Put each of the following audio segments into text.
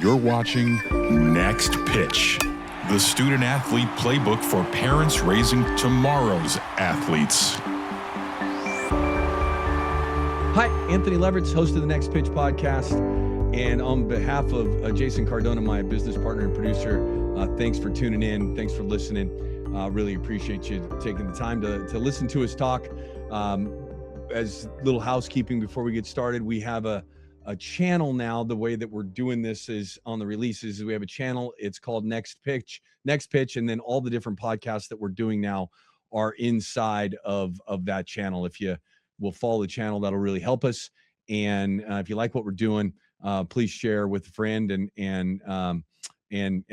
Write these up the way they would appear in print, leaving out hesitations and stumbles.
You're watching Next Pitch, the student-athlete playbook for parents raising tomorrow's athletes. Hi, Anthony Levrets, host of the Next Pitch podcast. And on behalf of Jason Cardona, my business partner and producer, thanks for tuning in. Thanks for listening. Really appreciate you taking the time to listen to us talk. As little housekeeping before we get started, we have a channel now. The way that we're doing this is on the releases. We have a channel. It's called Next Pitch, and then all the different podcasts that we're doing now are inside of that channel. If you will follow the channel, that'll really help us. And if you like what we're doing, please share with a friend and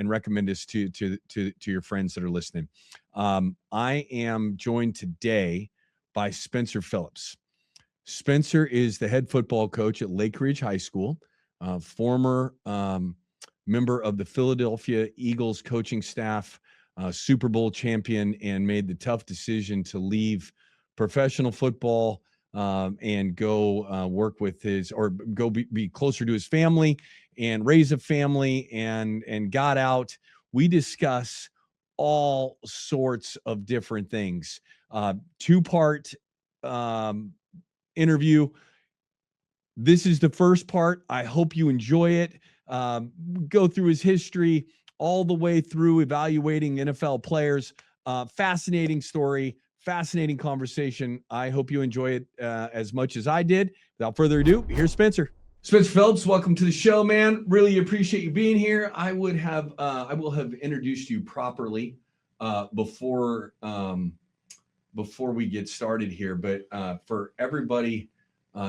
recommend us to your friends that are listening. I am joined today by Spencer Phillips. Spencer is the head football coach at Lakeridge High School, former member of the Philadelphia Eagles coaching staff, Super Bowl champion, and made the tough decision to leave professional football and go work with go be closer to his family and raise a family and got out. We discuss all sorts of different things. Two-part interview. This is the first part. I hope you enjoy it. Go through his history all the way through evaluating NFL players. Fascinating story, fascinating conversation. I hope you enjoy it as much as I did. Without further ado, here's Spencer. Spencer Phillips, welcome to the show, man. Really appreciate you being here. I will have introduced you properly before we get started here, but for everybody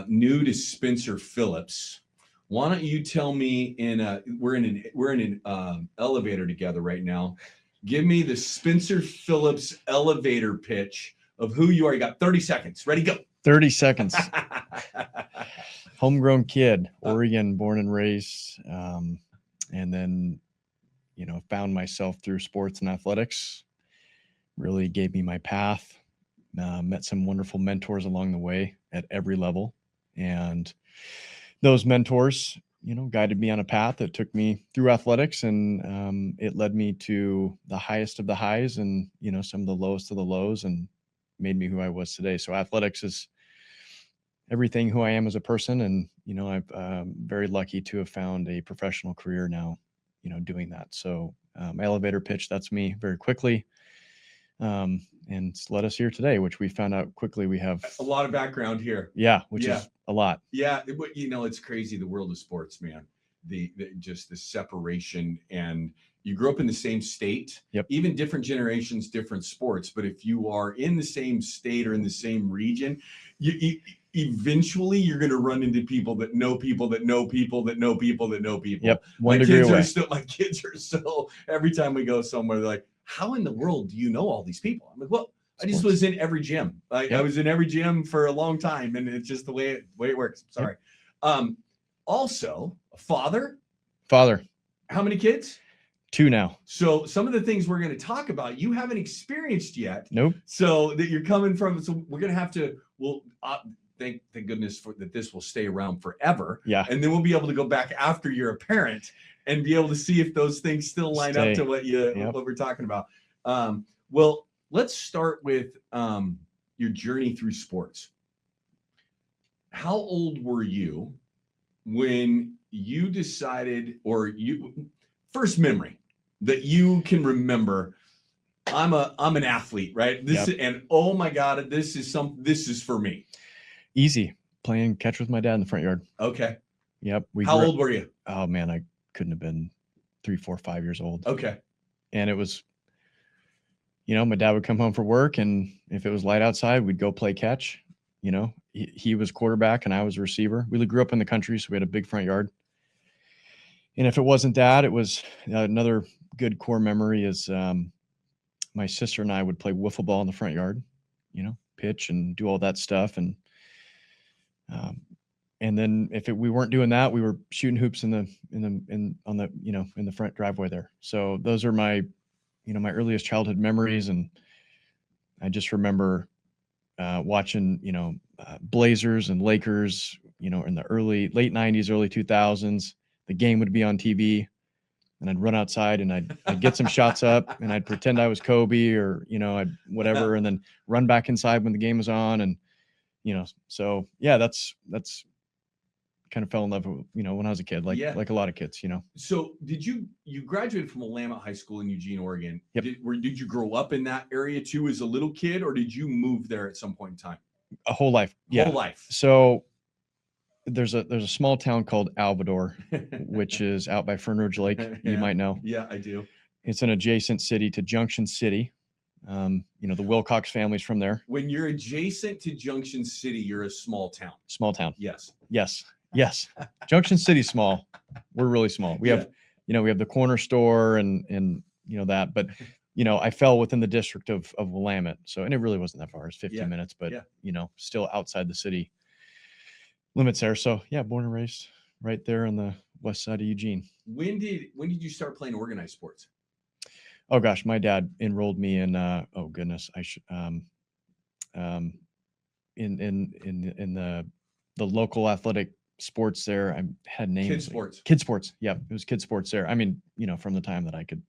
new to Spencer Phillips, why don't you tell me we're in an elevator together right now. Give me the Spencer Phillips elevator pitch of who you are. You got 30 seconds. Ready, go. 30 seconds. Homegrown kid, Oregon, born and raised, and then, found myself through sports and athletics. Really gave me my path. Met some wonderful mentors along the way at every level. And those mentors, guided me on a path that took me through athletics, and it led me to the highest of the highs and, some of the lowest of the lows, and made me who I was today. So athletics is everything who I am as a person. And, I'm very lucky to have found a professional career now, doing that. So elevator pitch, that's me very quickly. And led us here today, which we found out quickly. We have a lot of background here. Yeah, which is a lot. Yeah, it's crazy, the world of sports, man. The separation, and you grew up in the same state. Yep. Even different generations, different sports. But if you are in the same state or in the same region, eventually you're going to run into people that know people that know people that know people that know people. Yep. My kids are so, every time we go somewhere, they're like, how in the world do you know all these people? I'm like, well, I just was in every gym. I was in every gym for a long time, and it's just the way it works. Sorry. Yep. Also, a father. How many kids? 2 now. So some of the things we're going to talk about, you haven't experienced yet. Nope. So that you're coming from. So we're going to have to. Thank goodness that this will stay around forever. Yeah. And then we'll be able to go back after you're a parent and be able to see if those things still line up to what we're talking about. Well, let's start with your journey through sports. How old were you when you decided, first memory that you can remember, I'm an athlete, right? And oh my God, this is for me. Easy. Playing catch with my dad in the front yard. Okay. Yep. How old were you? Oh man, I couldn't have been 3, 4, 5 years old. Okay. And it was, my dad would come home from work, and if it was light outside, we'd go play catch. He was quarterback and I was a receiver. We grew up in the country, so we had a big front yard. And if it wasn't that, it was another good core memory is my sister and I would play wiffle ball in the front yard, pitch and do all that stuff. And then if we weren't doing that, we were shooting hoops in the front driveway there. So those are my earliest childhood memories. And I just remember watching, Blazers and Lakers, in the late 90s, early 2000s, the game would be on TV, and I'd run outside and I'd get some shots up, and I'd pretend I was Kobe, or, I'd whatever, and then run back inside when the game was on. And, so yeah, that's kind of fell in love with, when I was a kid, like a lot of kids, So you graduated from Willamette High School in Eugene, Oregon. Yep. Did you grow up in that area too as a little kid, or did you move there at some point in time? A whole life. Yeah. Whole life. So there's a small town called Alvador, which is out by Fern Ridge Lake. You might know. Yeah, I do. It's an adjacent city to Junction City. The Wilcox family's from there. When you're adjacent to Junction City, you're a small town. Small town. Yes. Yes. Junction City's small. We're really small. We have the corner store and that, but I fell within the district of Willamette. So, and it really wasn't that far. It's 15 minutes, but still outside the city limits there. So yeah, born and raised right there on the west side of Eugene. When did you start playing organized sports? Oh gosh, my dad enrolled me in oh goodness, I should in the local athletic sports there. I had names. Kid sports. Yeah, it was kid sports there. I mean, from the time that I could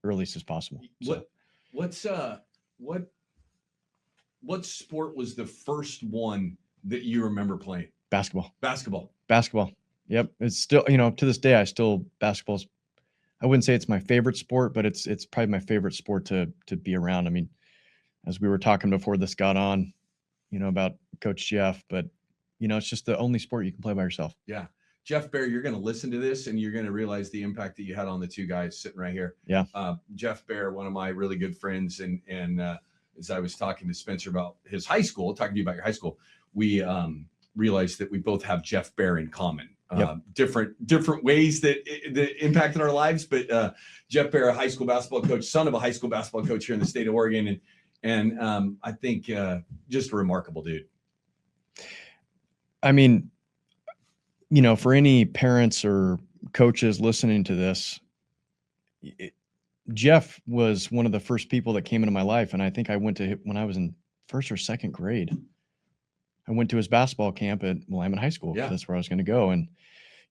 earliest as possible. So. What sport was the first one that you remember playing? Basketball. Yep. It's still, to this day, basketball's, I wouldn't say it's my favorite sport, but it's probably my favorite sport to be around. I mean, as we were talking before this got on, about Coach Jeff, but it's just the only sport you can play by yourself. Yeah. Jeff Bear, you're going to listen to this and you're going to realize the impact that you had on the two guys sitting right here. Yeah. Jeff Bear, one of my really good friends. And as I was talking to Spencer about his high school, talking to you about your high school, we realized that we both have Jeff Bear in common. Yep. Different ways that impacted our lives. But Jeff Bear, a high school basketball coach, son of a high school basketball coach here in the state of Oregon. And I think just a remarkable dude. I mean, for any parents or coaches listening to this, Jeff was one of the first people that came into my life. And I think I went to him when I was in first or second grade. I went to his basketball camp at Willamette High School. Yeah. That's where I was going to go. And,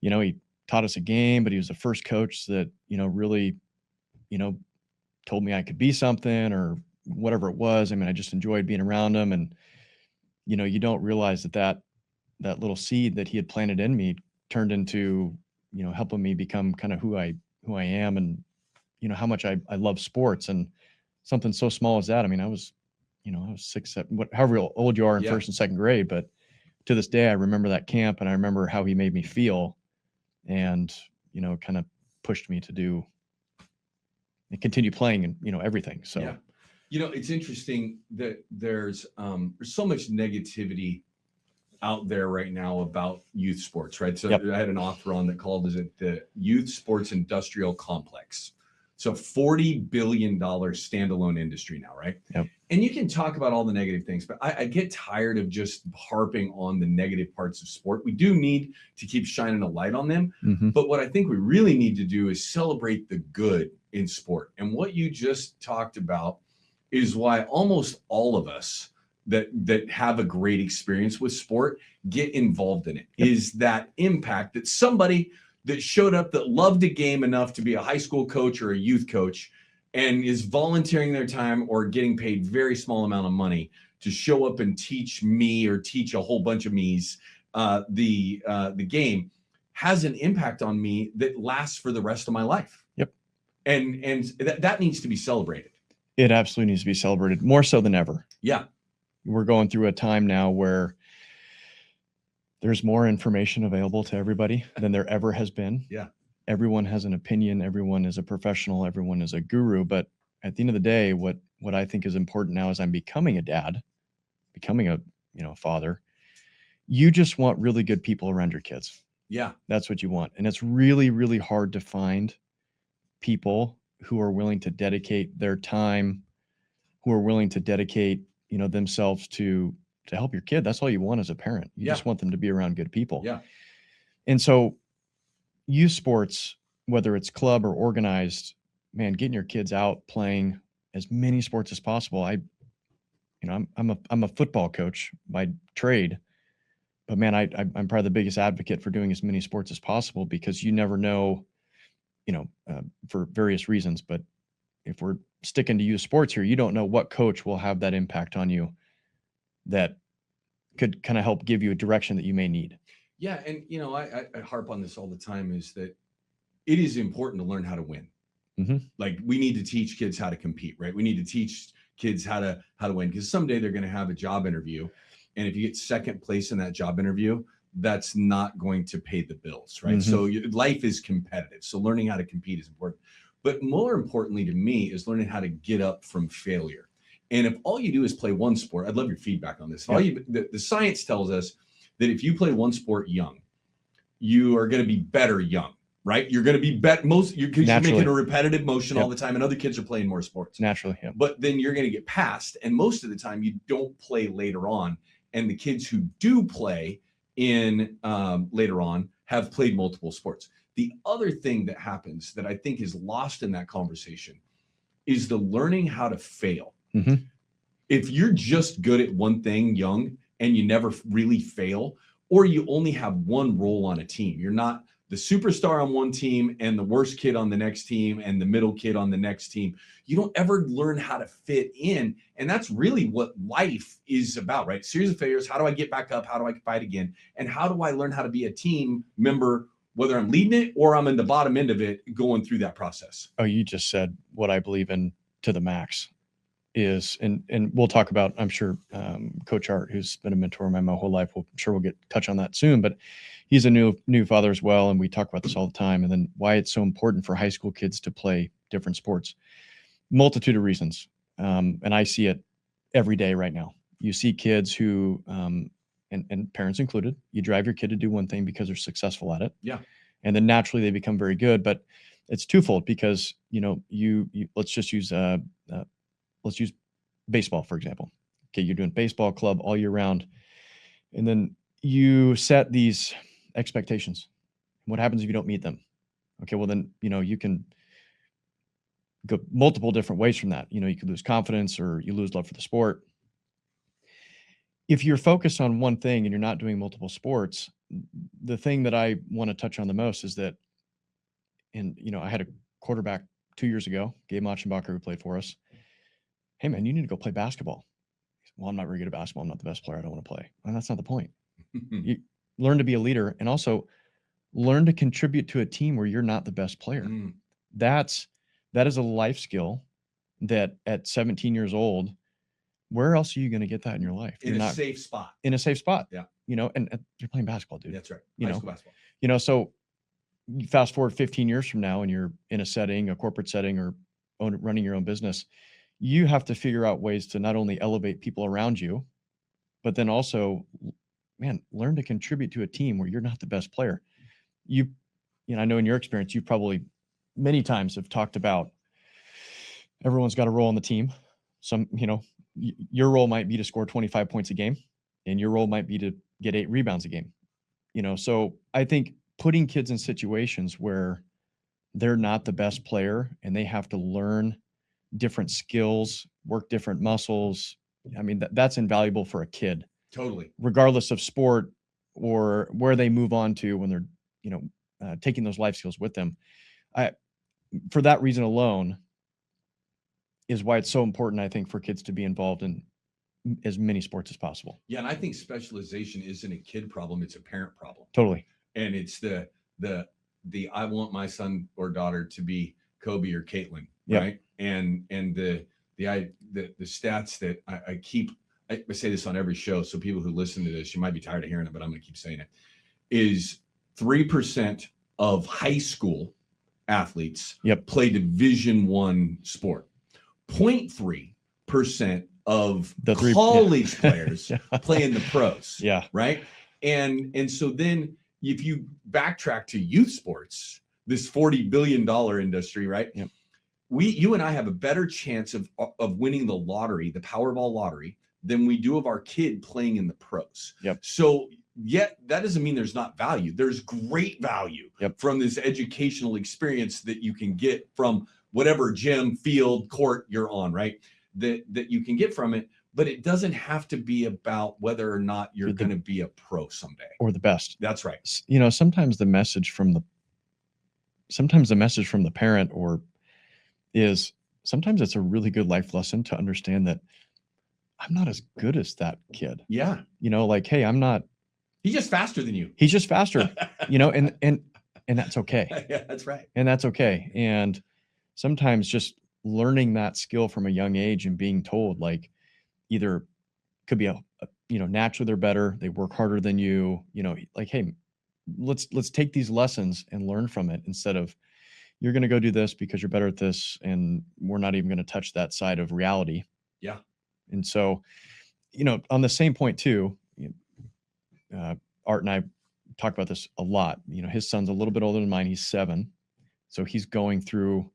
he taught us a game, but he was the first coach that, really, told me I could be something or whatever it was. I mean, I just enjoyed being around him. And, you don't realize that little seed that he had planted in me turned into, helping me become kind of who I am, and, how much I love sports. And something so small as that. I mean, I was 6, 7, however old you are in first and second grade, but to this day, I remember that camp and I remember how he made me feel, and, kind of pushed me to do and continue playing and, everything. So, yeah. It's interesting that there's so much negativity out there right now about youth sports, right? So I had an author on that called it the youth sports industrial complex. So $40 billion standalone industry now, right? Yep. And you can talk about all the negative things, but I get tired of just harping on the negative parts of sport. We do need to keep shining a light on them. Mm-hmm. But what I think we really need to do is celebrate the good in sport. And what you just talked about is why almost all of us that have a great experience with sport get involved in it. Yep. Is that impact that somebody that showed up that loved a game enough to be a high school coach or a youth coach and is volunteering their time or getting paid very small amount of money to show up and teach me or teach a whole bunch of me's the game has an impact on me that lasts for the rest of my life. Yep. And that needs to be celebrated. It absolutely needs to be celebrated more so than ever. Yeah. We're going through a time now where there's more information available to everybody than there ever has been. Yeah. Everyone has an opinion. Everyone is a professional. Everyone is a guru. But at the end of the day, what I think is important now is I'm becoming a dad, becoming a father. You just want really good people around your kids. Yeah. That's what you want. And it's really, really hard to find people who are willing to dedicate their time, who are willing to dedicate, themselves to help your kid. That's all you want as a parent. You just want them to be around good people. Yeah. And so youth sports, whether it's club or organized, man, getting your kids out playing as many sports as possible. I'm a football coach by trade, but man, I'm probably the biggest advocate for doing as many sports as possible, because you never know, for various reasons. But if we're sticking to youth sports here, you don't know what coach will have that impact on you that could kind of help give you a direction that you may need. Yeah. And, I harp on this all the time, is that it is important to learn how to win. Mm-hmm. Like, we need to teach kids how to compete, right? We need to teach kids how to win, because someday they're going to have a job interview. And if you get second place in that job interview, that's not going to pay the bills, right? Mm-hmm. So life is competitive. So learning how to compete is important. But more importantly to me is learning how to get up from failure. And if all you do is play one sport, I'd love your feedback on this. The science tells us that if you play one sport young, you are going to be better young, right? You're going to be better because you're making a repetitive motion all the time, and other kids are playing more sports. Naturally, yeah. But then you're going to get passed, and most of the time you don't play later on. And the kids who do play in later on have played multiple sports. The other thing that happens that I think is lost in that conversation is the learning how to fail. Mm-hmm. If you're just good at one thing young and you never really fail, or you only have one role on a team, you're not the superstar on one team and the worst kid on the next team and the middle kid on the next team, you don't ever learn how to fit in. And that's really what life is about, right? Series of failures. How do I get back up? How do I fight again? And how do I learn how to be a team member, whether I'm leading it or I'm in the bottom end of it, going through that process? Oh, you just said what I believe in to the max is, and we'll talk about, I'm sure, Coach Art, who's been a mentor of mine my whole life. I'm sure we'll touch on that soon, but he's a new father as well. And we talk about this all the time. And then why it's so important for high school kids to play different sports. Multitude of reasons. And I see it every day right now. You see kids who, and parents included, you drive your kid to do one thing because they're successful at it. Yeah. And then naturally they become very good, but it's twofold, because, you let's use baseball, for example. Okay. You're doing baseball club all year round. And then you set these expectations. What happens if you don't meet them? Okay. Well, then, you can go multiple different ways from that. You could lose confidence, or you lose love for the sport. If you're focused on one thing and you're not doing multiple sports, the thing that I want to touch on the most is that, and I had a quarterback 2 years ago, Gabe Machenbacher, who played for us. Hey man, you need to go play basketball. Well, I'm not very good at basketball. I'm not the best player. I don't want to play. Well, that's not the point. You learn to be a leader, and also learn to contribute to a team where you're not the best player. That is a life skill that at 17 years old, where else are you going to get that in your life? In a safe spot. In a safe spot. Yeah. And you're playing basketball, dude. That's right. High school basketball. So you fast forward 15 years from now, and you're in a corporate setting, or running your own business. You have to figure out ways to not only elevate people around you, but then also, man, learn to contribute to a team where you're not the best player. I know in your experience, you probably many times have talked about everyone's got a role on the team. Some, your role might be to score 25 points a game, and your role might be to get 8 rebounds a game. So I think putting kids in situations where they're not the best player and they have to learn different skills, work different muscles. I mean, that's invaluable for a kid. Totally. Regardless of sport or where they move on to when they're, taking those life skills with them. For that reason alone is why it's so important, I think, for kids to be involved in as many sports as possible. Yeah. And I think specialization isn't a kid problem. It's a parent problem. Totally. And it's the I want my son or daughter to be Kobe or Caitlin. Yep. Right. And the stats that I say this on every show. So people who listen to this, you might be tired of hearing it, but I'm going to keep saying it, is 3% of high school athletes play Division I sport. 0.3% of college players play in the pros. Yeah. Right. And so then if you backtrack to youth sports, this $40 billion industry, right? Yep. You and I have a better chance of winning the lottery, the Powerball lottery, than we do of our kid playing in the pros. Yep. So yet that doesn't mean there's not value. There's great value from this educational experience that you can get from whatever gym, field, court you're on, right? That you can get from it. but it doesn't have to be about whether or not you're You're going to be a pro someday. or the best. That's right. You know, sometimes the message from the parent sometimes it's a really good life lesson to understand that I'm not as good as that kid. Yeah. You know, like, hey, He's just faster than you. he's just faster, you know, and that's okay. Yeah, that's right. And that's okay. And sometimes just learning that skill from a young age and being told, like, either could be you know, naturally they're better, they work harder than you, you know, like, hey, let's take these lessons and learn from it, instead of you're going to go do this because you're better at this, and we're not even going to touch that side of reality. Yeah. And so, you know, on the same point too, Art and I talk about this a lot. You know, his son's a little bit older than mine. He's 7. So he's going through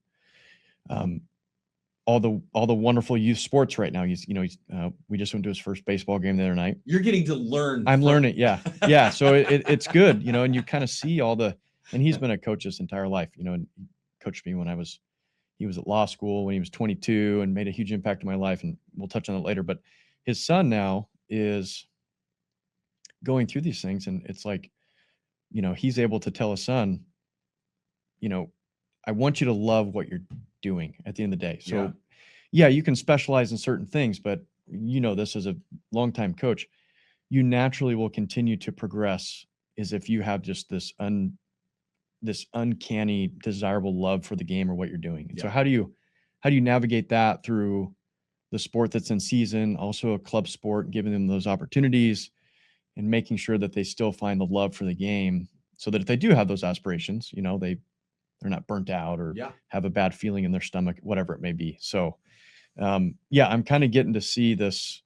all the wonderful youth sports right now. We just went to his first baseball game the other night. You're getting to learn. I'm learning. Yeah. Yeah. So it's good, you know, and you kind of see and he's been a coach his entire life, you know, and he coached me when he was at law school when he was 22 and made a huge impact in my life. And we'll touch on that later, but his son now is going through these things. And it's like, you know, he's able to tell his son, you know, I want you to love what you're doing at the end of the day. So yeah, you can specialize in certain things, but you know, this as a longtime coach, you naturally will continue to progress as if you have just this uncanny, desirable love for the game or what you're doing. And so how do you navigate that through the sport that's in season, also a club sport, giving them those opportunities and making sure that they still find the love for the game, so that if they do have those aspirations, you know, they're not burnt out or have a bad feeling in their stomach, whatever it may be. So, I'm kind of getting to see this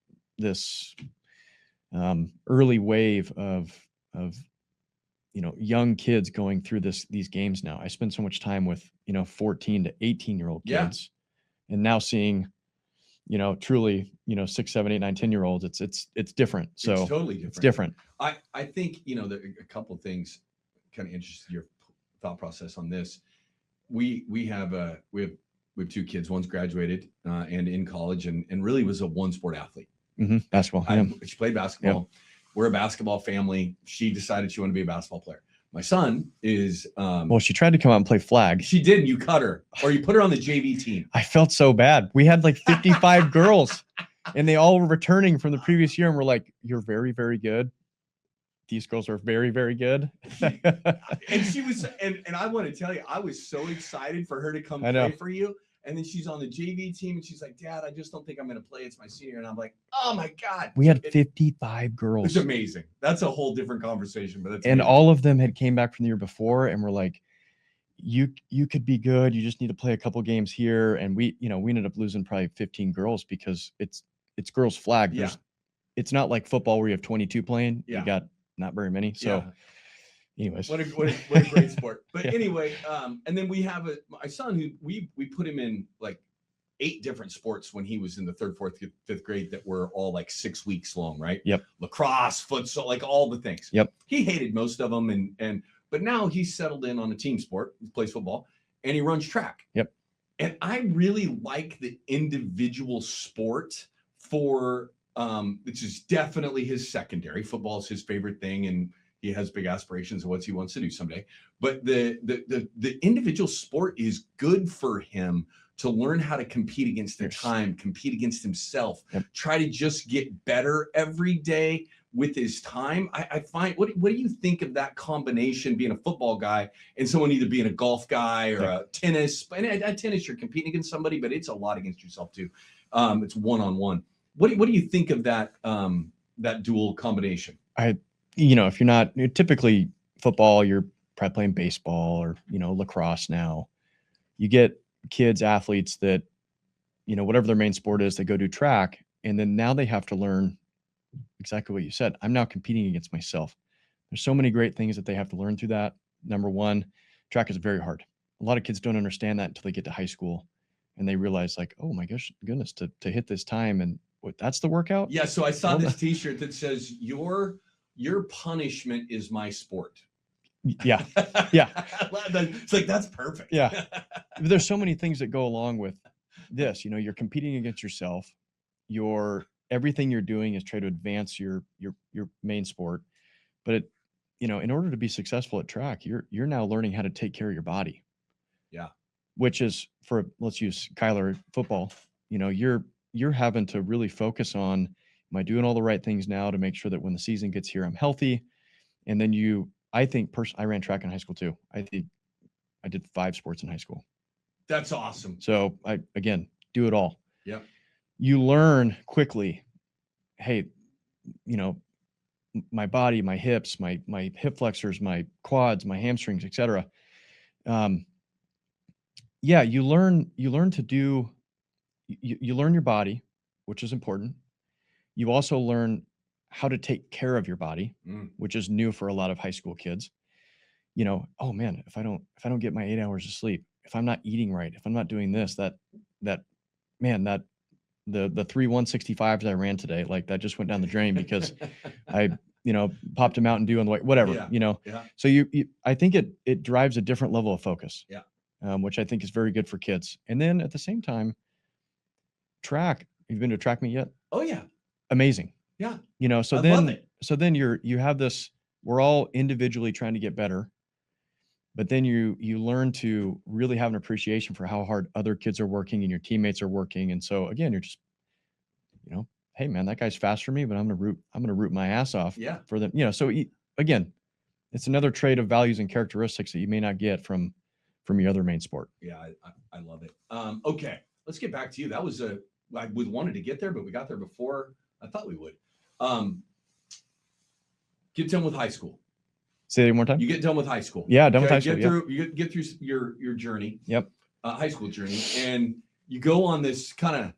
early wave of, you know, young kids going through these games now. I spend so much time with, you know, 14 to 18-year-old kids, and now seeing, you know, truly, you know, 6, 7, 8, 9, 10-year-olds. It's different. So it's totally different. It's different. I think, you know, a couple of things kind of interested your thought process on this. We have 2 kids. One's graduated and in college, and really was a one sport athlete. Mm-hmm. Basketball. She played basketball. Yep. We're a basketball family. She decided she wanted to be a basketball player. My son is. Well, she tried to come out and play flag. She did. And you cut her, or you put her on the JV team. I felt so bad. We had like 55 girls, and they all were returning from the previous year, and we're like, "You're very, very good. These girls are very, very good." And she was, and I want to tell you, I was so excited for her to come play for you. And then she's on the JV team, and she's like, "Dad, I just don't think I'm going to play. It's my senior." And I'm like, "Oh my God." We had 55 girls. It's amazing. That's a whole different conversation, but that's and amazing. All of them had came back from the year before, and we're like, you could be good. You just need to play a couple games here. And we ended up losing probably 15 girls because it's girls flag. It's not like football where you have 22 playing. You got not very many. So anyways, what a great sport. But anyway, and then we have my son who we put him in like 8 different sports when he was in the 3rd, 4th, 5th grade that were all like 6 weeks long, right? Yep. Lacrosse, futsal, like all the things. Yep. He hated most of them, but now he's settled in on a team sport. He plays football and he runs track. Yep. And I really like the individual sport for which is definitely his secondary. Football is his favorite thing, and he has big aspirations of what he wants to do someday. But the individual sport is good for him to learn how to compete against the time, compete against himself, try to just get better every day with his time. I find, what do you think of that combination, being a football guy and someone either being a golf guy or a tennis? And at tennis, you're competing against somebody, but it's a lot against yourself too. It's one-on-one. What do you think of that dual combination? If you're not typically football, you're probably playing baseball or, lacrosse now. You get kids, athletes that, whatever their main sport is, they go do track. And then now they have to learn exactly what you said. I'm now competing against myself. There's so many great things that they have to learn through that. Number one, track is very hard. A lot of kids don't understand that until they get to high school and they realize, like, oh my goodness, to hit this time, and that's the workout. Yeah. So I saw this t-shirt that says your punishment is my sport. Yeah. Yeah. It's like, that's perfect. Yeah. There's so many things that go along with this. You're competing against yourself. You're everything you're doing is try to advance your main sport. But it, you know, in order to be successful at track, you're now learning how to take care of your body. Yeah. Which is, for, let's use Kyler football, you know, you're having to really focus on, am I doing all the right things now to make sure that when the season gets here, I'm healthy? And then I think I ran track in high school too. I think I did 5 sports in high school. That's awesome. So I, again, do it all. Yeah. You learn quickly, hey, you know, my body, my hips, my hip flexors, my quads, my hamstrings, etc. Yeah, you learn to do, you learn your body, which is important. You also learn how to take care of your body, which is new for a lot of high school kids. You know, oh man, if I don't get my 8 hours of sleep, if I'm not eating right, if I'm not doing this, that man, that the 3 165s I ran today, like that just went down the drain because I, you know, popped a Mountain Dew on the way, whatever, you know. Yeah. So I think it drives a different level of focus. Yeah. Which I think is very good for kids. And then at the same time, track. You've been to a track meet yet? Oh yeah. Amazing. Yeah. You know, I love it. so then you have this, we're all individually trying to get better, but then you learn to really have an appreciation for how hard other kids are working and your teammates are working. And so again, you're just, you know, hey man, that guy's faster than me, but I'm going to root my ass off for them. You know, so again, it's another trait of values and characteristics that you may not get from your other main sport. Yeah, I love it. Okay, let's get back to you. That was I wanted to get there, but we got there before I thought we would. Get done with high school. Say it one more time. You get done with high school. Yeah, done with high school. You get through your journey. Yep. High school journey, and you go on this kind of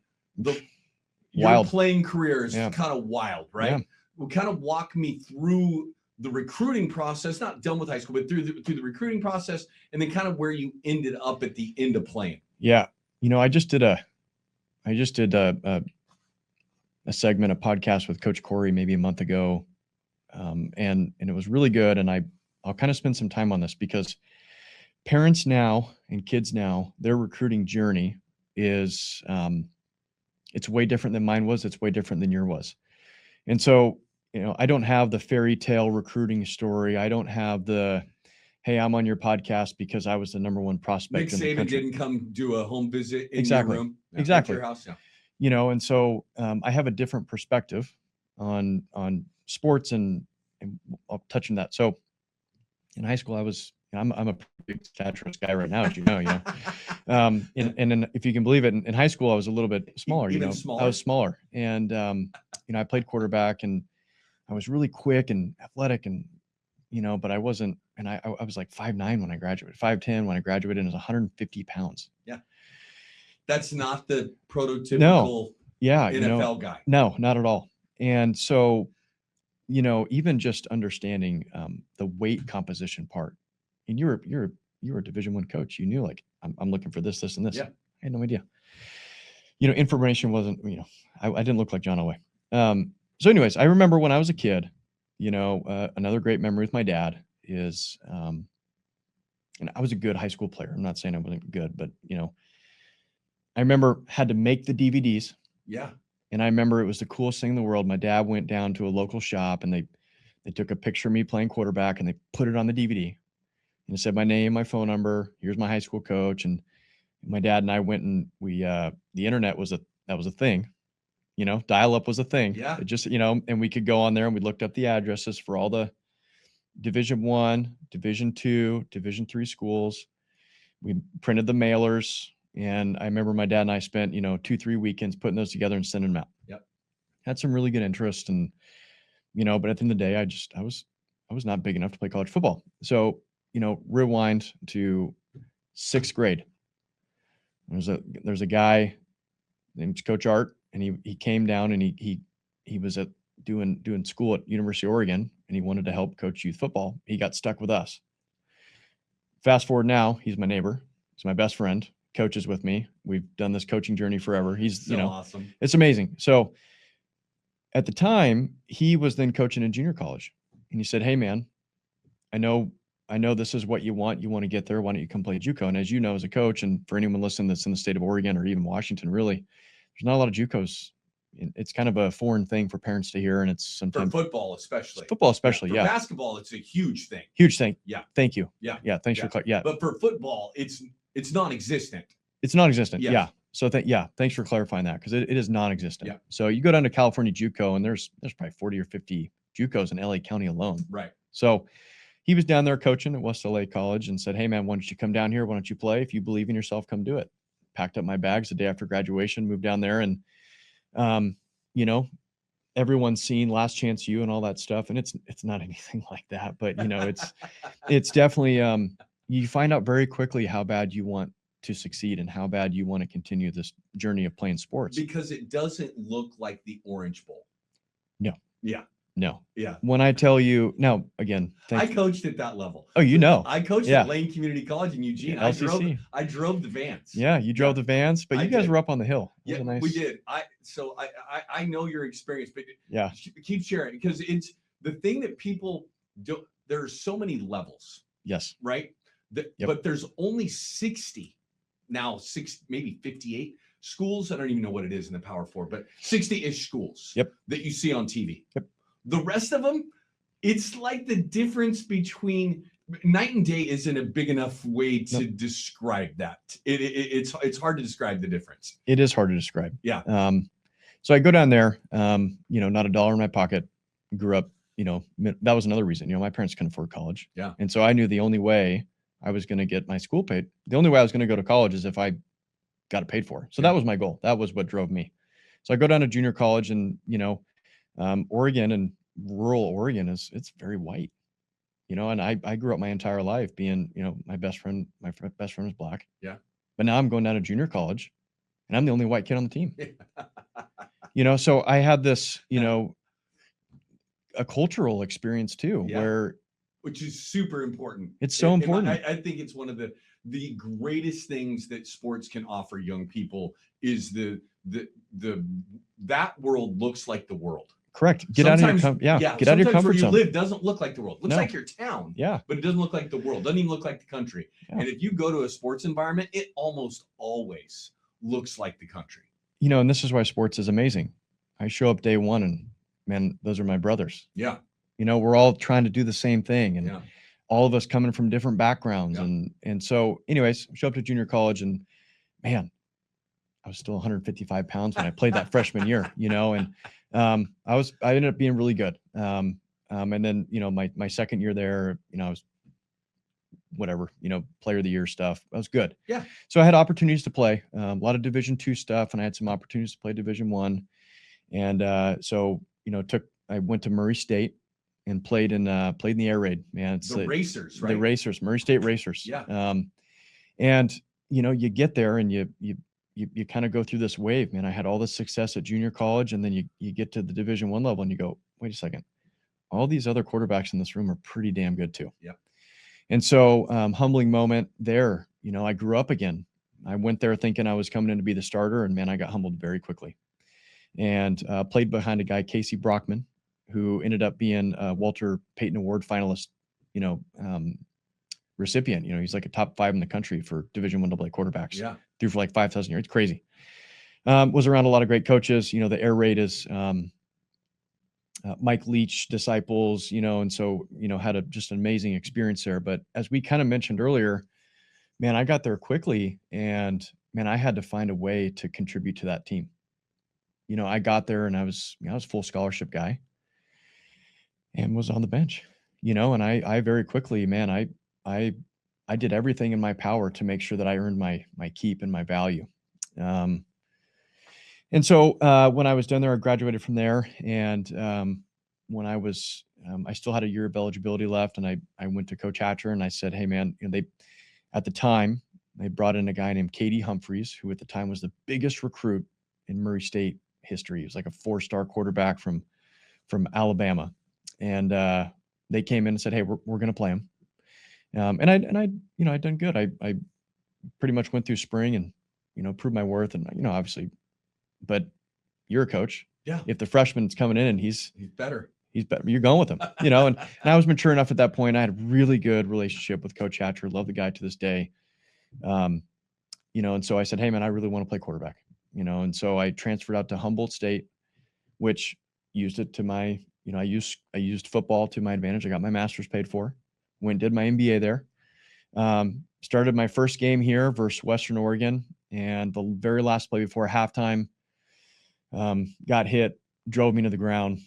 wild your playing career is kind of wild, right? Yeah. Well, kind of walk me through the recruiting process, not done with high school, but through the recruiting process, and then kind of where you ended up at the end of playing. Yeah. You know, I just did a segment, a podcast with Coach Corey maybe a month ago. And it was really good. And I'll kind of spend some time on this because parents now and kids now, their recruiting journey is, it's way different than mine was. It's way different than yours was. And so, you know, I don't have the fairy tale recruiting story. I don't have the, hey, I'm on your podcast because I was the number 1 prospect. Nick in the Saban country. didn't come do a home visit in Exactly. your room. Exactly. Your house. Yeah. You know, and so I have a different perspective on sports and I'll touch on that. So in high school, I'm a big staturous guy right now, as you know. And then if you can believe it, in high school, I was a little bit smaller. Even you know, smaller? I was smaller, and you know, I played quarterback, and I was really quick and athletic, and you know, but I wasn't. And I was like 5'9" when I graduated, 5'10" when I graduated, and I was 150 pounds. Yeah, that's not the prototypical NFL guy. No, not at all. And so, you know, even just understanding the weight composition part. And you're a Division I coach. You knew, like, I'm looking for this, and this. Yeah. I had no idea. You know, information wasn't, you know, I didn't look like John Elway. So anyways, I remember when I was a kid, you know, another great memory with my dad is, and I was a good high school player. I'm not saying I wasn't good, but, you know, I remember had to make the DVDs. Yeah. And I remember it was the coolest thing in the world. My dad went down to a local shop and they took a picture of me playing quarterback and they put it on the DVD. And it said my name, my phone number, here's my high school coach. And my dad and I went and the internet was a thing, you know, dial up was a thing. Yeah. It just, you know, and we could go on there and we looked up the addresses for all the Division I, Division II, Division III schools. We printed the mailers. And I remember my dad and I spent, you know, 2-3 weekends putting those together and sending them out. Yep. Had some really good interest, and, you know, but at the end of the day, I was not big enough to play college football. So, you know, rewind to 6th grade. There's a guy named Coach Art, and he came down and he was doing school at University of Oregon, and he wanted to help coach youth football. He got stuck with us. Fast forward now, he's my neighbor. He's my best friend. Coaches with me. We've done this coaching journey forever. He's so, you know, awesome. It's amazing. So at the time, he was then coaching in junior college, and he said, "Hey man, I know this is what you want. You want to get there. Why don't you come play JUCO?" And as you know, as a coach, and for anyone listening that's in the state of Oregon or even Washington, really, there's not a lot of JUCOs, it's kind of a foreign thing for parents to hear. And it's For sometimes football, especially. especially. For Yeah. basketball, it's a huge thing. Huge thing. Yeah. Thank you. Yeah. Yeah. Thanks for, yeah. But for football, it's non-existent. It's non-existent. Yes. Yeah. So thanks for clarifying that, because it is non-existent. Yeah. So you go down to California JUCO, and there's probably 40 or 50 JUCOs in LA County alone. Right. So he was down there coaching at West LA College and said, "Hey man, why don't you come down here? Why don't you play? If you believe in yourself, come do it." Packed up my bags the day after graduation, moved down there, and you know, everyone's seen Last Chance U and all that stuff, and it's not anything like that, but you know, it's definitely you find out very quickly how bad you want to succeed and how bad you want to continue this journey of playing sports. Because it doesn't look like the Orange Bowl. No. Yeah. No. Yeah. When I tell you now, again, I coached at that level. Oh, you know. I coached at Lane Community College in Eugene. LCC. I drove the vans. Yeah, you drove the vans, but you guys were up on the hill. Yeah, we did. I know your experience, but yeah, keep sharing, because it's the thing that people do. There's so many levels. Yes. Right. But there's only 60 now, maybe 58 schools. I don't even know what it is in the Power Four, but 60-ish schools. Yep. That you see on TV. Yep. The rest of them, it's like the difference between night and day isn't a big enough way to describe that. It's hard to describe the difference. It is hard to describe. Yeah. So I go down there, you know, not a dollar in my pocket, grew up, you know, that was another reason, you know, my parents couldn't afford college. Yeah. And so I knew the only way I was going to get my school paid, the only way I was going to go to college is if I got it paid for. So that was my goal. That was what drove me. So I go down to junior college, and, you know, Oregon and rural Oregon it's very white, you know, and I grew up my entire life being, you know, my best friend was black. Yeah. But now I'm going down to junior college and I'm the only white kid on the team. You know, so I had this, you know, a cultural experience too, which is super important. It's so important. I think it's one of the greatest things that sports can offer young people is that world looks like the world. Correct. Get out of your get out of your comfort zone. Where you live doesn't look like the world. Looks like your town. Yeah. But it doesn't look like the world. Doesn't even look like the country. Yeah. And if you go to a sports environment, it almost always looks like the country. You know, and this is why sports is amazing. I show up day one and man, those are my brothers. Yeah. You know, we're all trying to do the same thing, and all of us coming from different backgrounds. Yeah. And so anyways, show up to junior college, and man, I was still 155 pounds when I played that freshman year, you know, and I ended up being really good. And then, you know, my second year there, you know, I was whatever, you know, player of the year stuff. I was good. Yeah. So I had opportunities to play a lot of Division II stuff, and I had some opportunities to play Division I. And so, you know, I went to Murray State and played in the air raid, man. It's the Racers, right? The Racers, Murray State Racers. Yeah. And, you know, you get there and you kind of go through this wave, man. I had all this success at junior college, and then you get to the Division I level and you go, wait a second, all these other quarterbacks in this room are pretty damn good too. Yeah. And so humbling moment there, you know, I grew up again. I went there thinking I was coming in to be the starter, and man, I got humbled very quickly. And played behind a guy, Casey Brockman, who ended up being a Walter Payton Award finalist, you know, recipient. You know, he's like a top 5 in the country for Division I AA quarterbacks. Yeah. Threw for like 5,000 yards. It's crazy. Was around a lot of great coaches. You know, the air raid is Mike Leach disciples, you know, and so, you know, had just an amazing experience there. But as we kind of mentioned earlier, man, I got there quickly, and man, I had to find a way to contribute to that team. You know, I got there and I was full scholarship guy and was on the bench, you know, and I very quickly, man, I did everything in my power to make sure that I earned my keep and my value. And so when I was done there, I graduated from there. And when I still had a year of eligibility left, and I went to Coach Hatcher and I said, hey man, you know, at the time they brought in a guy named Katie Humphreys, who at the time was the biggest recruit in Murray State history. He was like a 4-star quarterback from Alabama. And they came in and said, hey, we're going to play him. And I, you know, I'd done good. I pretty much went through spring and, you know, proved my worth, and, you know, obviously, but you're a coach. Yeah. If the freshman's coming in and he's better, you're going with him, you know, and I was mature enough at that point. I had a really good relationship with Coach Hatcher. Love the guy to this day. You know, and so I said, hey man, I really want to play quarterback, you know? And so I transferred out to Humboldt State which used it to my, I used football to my advantage. I got my master's paid for, went, did my MBA there. Started my first game here versus Western Oregon, and the very last play before halftime, got hit, drove me to the ground,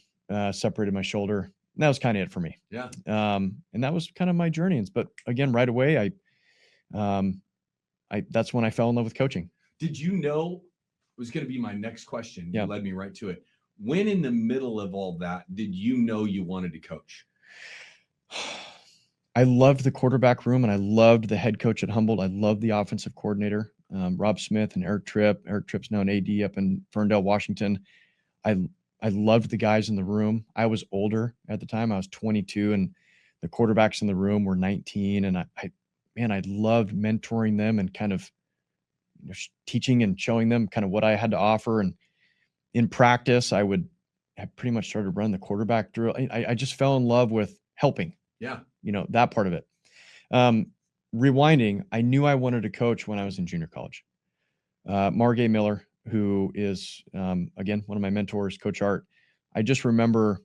separated my shoulder. And that was kind of it for me. Yeah. And that was kind of my journey. But again, right away, that's when I fell in love with coaching. Did you know it was going to be my next question? Yeah. You led me right to it. When in the middle of all that, did you know you wanted to coach? I loved the quarterback room, and I loved the head coach at Humboldt. I loved the offensive coordinator, Rob Smith and Eric Tripp. Eric Tripp's now an AD up in Ferndale, Washington. I loved the guys in the room. I was older at the time. I was 22, and the quarterbacks in the room were 19. And I loved mentoring them and kind of teaching and showing them kind of what I had to offer. And in practice, I pretty much started running the quarterback drill. I just fell in love with helping. Yeah. That part of it. Rewinding, I knew I wanted to coach when I was in junior college. Margay Miller, who is, again, one of my mentors, Coach Art. I just remember,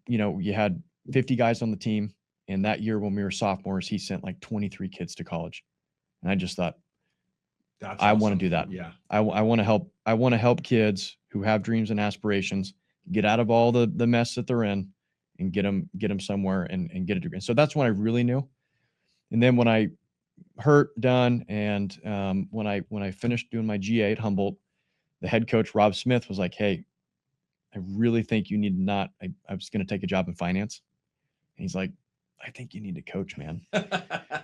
you had 50 guys on the team. And that year when we were sophomores, he sent like 23 kids to college. And I just thought, I want to do that. Yeah. I want to help. I want to help kids who have dreams and aspirations get out of all the mess that they're in and get them somewhere and get a degree. And so that's when I really knew. And then when I done, and when I finished doing my GA at Humboldt, the head coach, Rob Smith, was like, hey, I really think you need to not, I was going to take a job in finance. And he's like, I think you need to coach, man.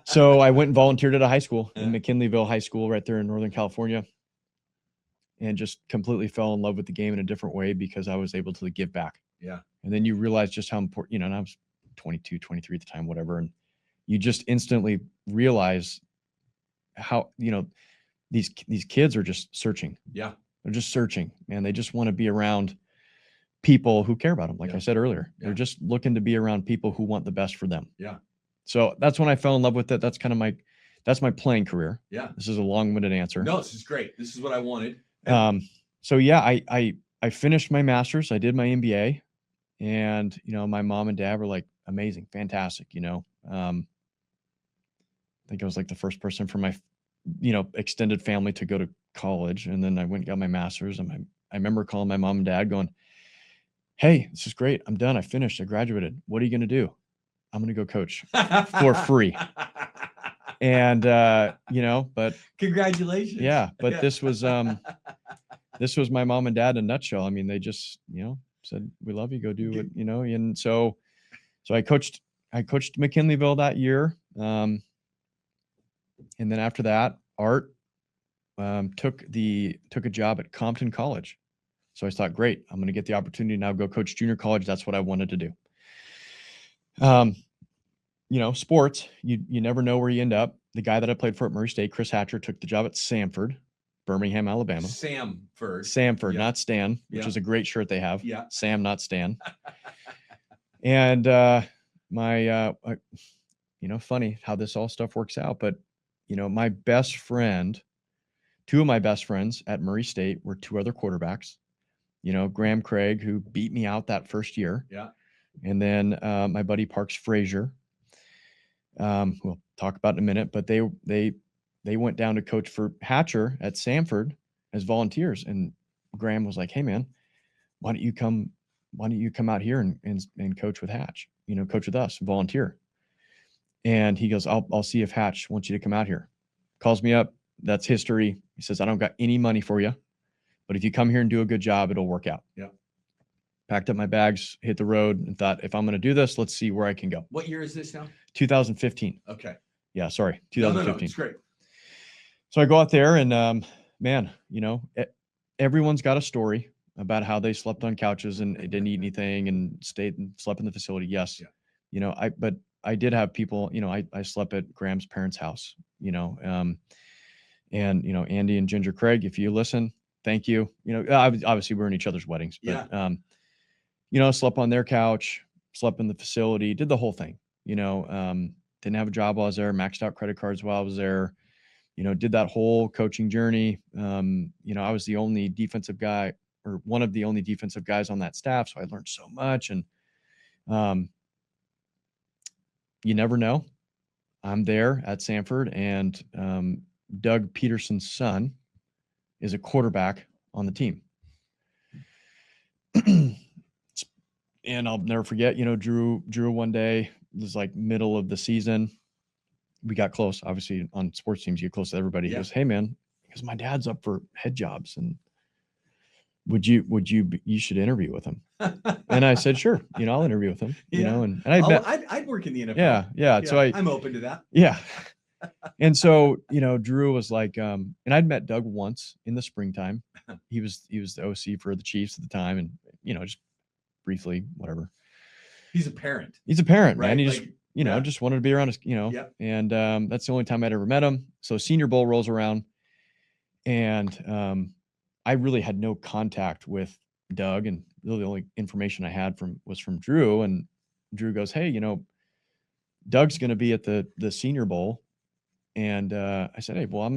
So I went and volunteered at a high school in McKinleyville High School right there in Northern California, and just completely fell in love with the game in a different way because I was able to give back. Yeah. And then you realize just how important, and I was 22, 23 at the time, whatever. And you just instantly realize how, these kids are just searching. Yeah. They're just searching, and they just want to be around people who care about them. Like I said earlier, they're just looking to be around people who want the best for them. Yeah. So that's when I fell in love with it. That's kind of that's my playing career. Yeah. This is a long-winded answer. No, this is great. This is what I wanted. So yeah, I finished my master's. I did my MBA, and, my mom and dad were like, amazing, fantastic. I think I was like the first person from my, extended family to go to college. And then I went and got my master's, and I remember calling my mom and dad going, hey, this is great. I'm done. I finished. I graduated. What are you going to do? I'm going to go coach for free. And, but congratulations. Yeah. But this was my mom and dad in a nutshell. I mean, they just, said, we love you. Go do it, and so I coached McKinleyville that year. And then after that, Art, took a job at Compton College. So I thought, great, I'm going to get the opportunity to now go coach junior college. That's what I wanted to do. Sports, you never know where you end up. The guy that I played for at Murray State, Chris Hatcher, took the job at Samford, Birmingham, Alabama. Samford, yeah. Not Stan, which is a great shirt they have. Yeah. Sam, not Stan. And funny how this all stuff works out. But, my best friend, two of my best friends at Murray State were two other quarterbacks. Graham Craig, who beat me out that first year. Yeah. And then my buddy Parks Frazier. We'll talk about in a minute, but they went down to coach for Hatcher at Samford as volunteers. And Graham was like, hey man, why don't you come out here and coach with Hatch, coach with us, volunteer. And he goes, I'll see if Hatch wants you to come out here. Calls me up. That's history. He says, I don't got any money for you, but if you come here and do a good job, it'll work out. Yeah. Packed up my bags, hit the road, and thought, if I'm going to do this, let's see where I can go. What year is this now? 2015. Okay. Yeah, sorry, 2015. No, it's great. So I go out there, and man, everyone's got a story about how they slept on couches and didn't eat anything and stayed and slept in the facility. Yes. Yeah. But I did have people, I slept at Graham's parents' house, and, Andy and Ginger Craig, if you listen, thank you. Obviously we're in each other's weddings, but, slept on their couch, slept in the facility, did the whole thing, didn't have a job while I was there, maxed out credit cards while I was there, did that whole coaching journey. I was the only defensive guy or one of the only defensive guys on that staff. So I learned so much, and you never know. I'm there at Samford, and Doug Peterson's son is a quarterback on the team. And I'll never forget, Drew one day, it was like middle of the season. We got close. Obviously on sports teams, you get close to everybody. He goes, "Hey man," because my dad's up for head jobs, and you should interview with him. And I said, "Sure, I'll interview with him." And I'd work in the NFL. Yeah. So I'm open to that. Yeah. And so, Drew was like, and I'd met Doug once in the springtime. He was the OC for the Chiefs at the time, and just briefly, whatever. He's a parent. Right? Man. He just just wanted to be around us, and that's the only time I'd ever met him. So Senior Bowl rolls around, and I really had no contact with Doug, and really the only information I had was from Drew. And Drew goes, "Hey, Doug's going to be at the Senior Bowl." And I said, "Hey, well,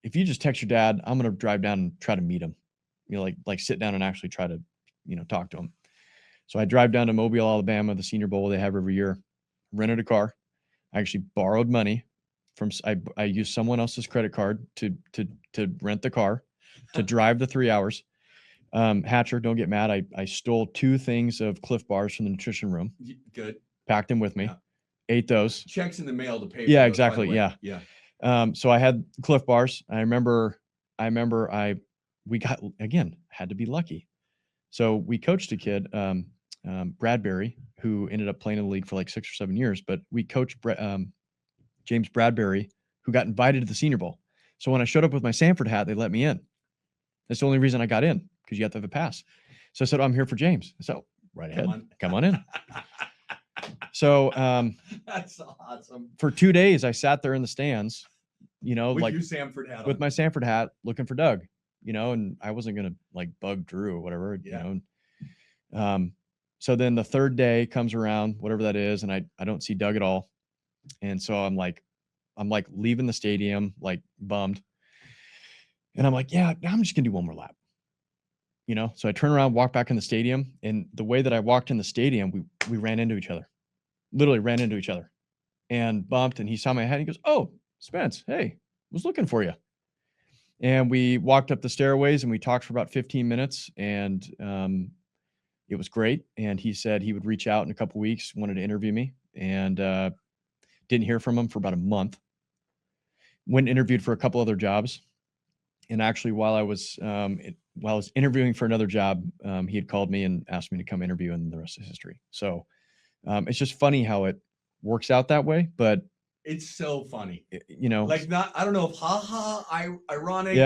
if you just text your dad, I'm going to drive down and try to meet him, like sit down and actually try to, talk to him." So I drive down to Mobile, Alabama, the Senior Bowl they have every year, rented a car. I actually borrowed money I used someone else's credit card to rent the car, to drive the 3 hours. Hatcher, don't get mad. I stole 2 things of Cliff Bars from the nutrition room. Good. Packed them with me. Yeah. Ate those. Checks in the mail to pay for Yeah, those, exactly. Yeah. So I had Cliff Bars. I remember we got, again, had to be lucky. So we coached a kid, Bradbury, who ended up playing in the league for like 6 or 7 years, but we coached James Bradbury, who got invited to the Senior Bowl. So when I showed up with my Samford hat, they let me in. That's the only reason I got in, because you have to have a pass. So I said, "I'm here for James." So right ahead, come on in. So that's awesome. For 2 days, I sat there in the stands, with your Samford hat on. With my Samford hat, looking for Doug, and I wasn't gonna like bug Drew or whatever, So then the third day comes around, whatever that is, and I don't see Doug at all. And so I'm like leaving the stadium, like bummed. And I'm like, "Yeah, I'm just gonna do one more lap." So I turn around, walk back in the stadium, and the way that I walked in the stadium, we ran into each other. Literally ran into each other and bumped, and he saw my head. He goes, "Oh, Spence, hey, was looking for you." And we walked up the stairways and we talked for about 15 minutes, and it was great. And he said he would reach out in a couple weeks, wanted to interview me, and didn't hear from him for about a month. Went and interviewed for a couple other jobs. And actually, while I was interviewing for another job, he had called me and asked me to come interview, and the rest is history. So it's just funny how it works out that way, but it's so funny, like I don't know if ironic,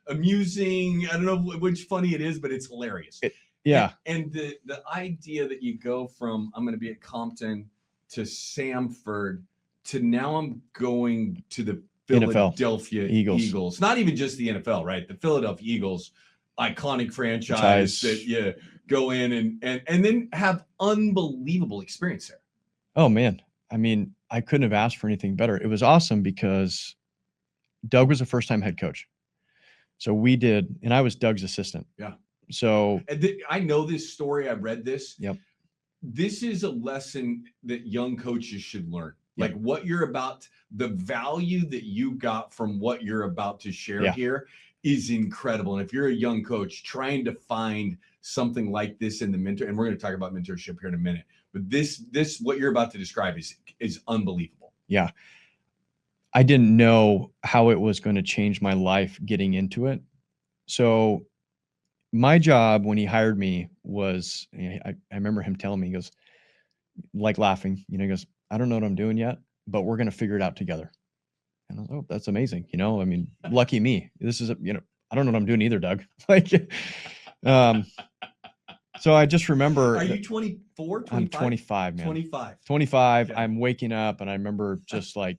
amusing. I don't know which funny it is, but it's hilarious. And the idea that you go from, I'm going to be at Compton to Samford to now I'm going to the Philadelphia Eagles. Not even just the NFL, right? The Philadelphia Eagles, iconic franchise that you go in and then have unbelievable experience there. Oh man. I mean, I couldn't have asked for anything better. It was awesome because Doug was a first-time head coach. So and I was Doug's assistant. Yeah. So I know this story. I read this. Yep. This is a lesson that young coaches should learn. Yep. Like what you're about, the value that you got from what you're about to share here is incredible. And if you're a young coach trying to find something like this in the mentor, and we're going to talk about mentorship here in a minute, but this what you're about to describe is unbelievable. Yeah. I didn't know how it was going to change my life getting into it. So my job when he hired me was, I remember him telling me, he goes, like laughing, he goes, "I don't know what I'm doing yet, but we're going to figure it out together." And I was, "Oh, that's amazing." I mean, lucky me. This is, I don't know what I'm doing either, Doug. So I just remember. Are you 24, 25? I'm 25, man. 25. Yeah. I'm waking up and I remember just like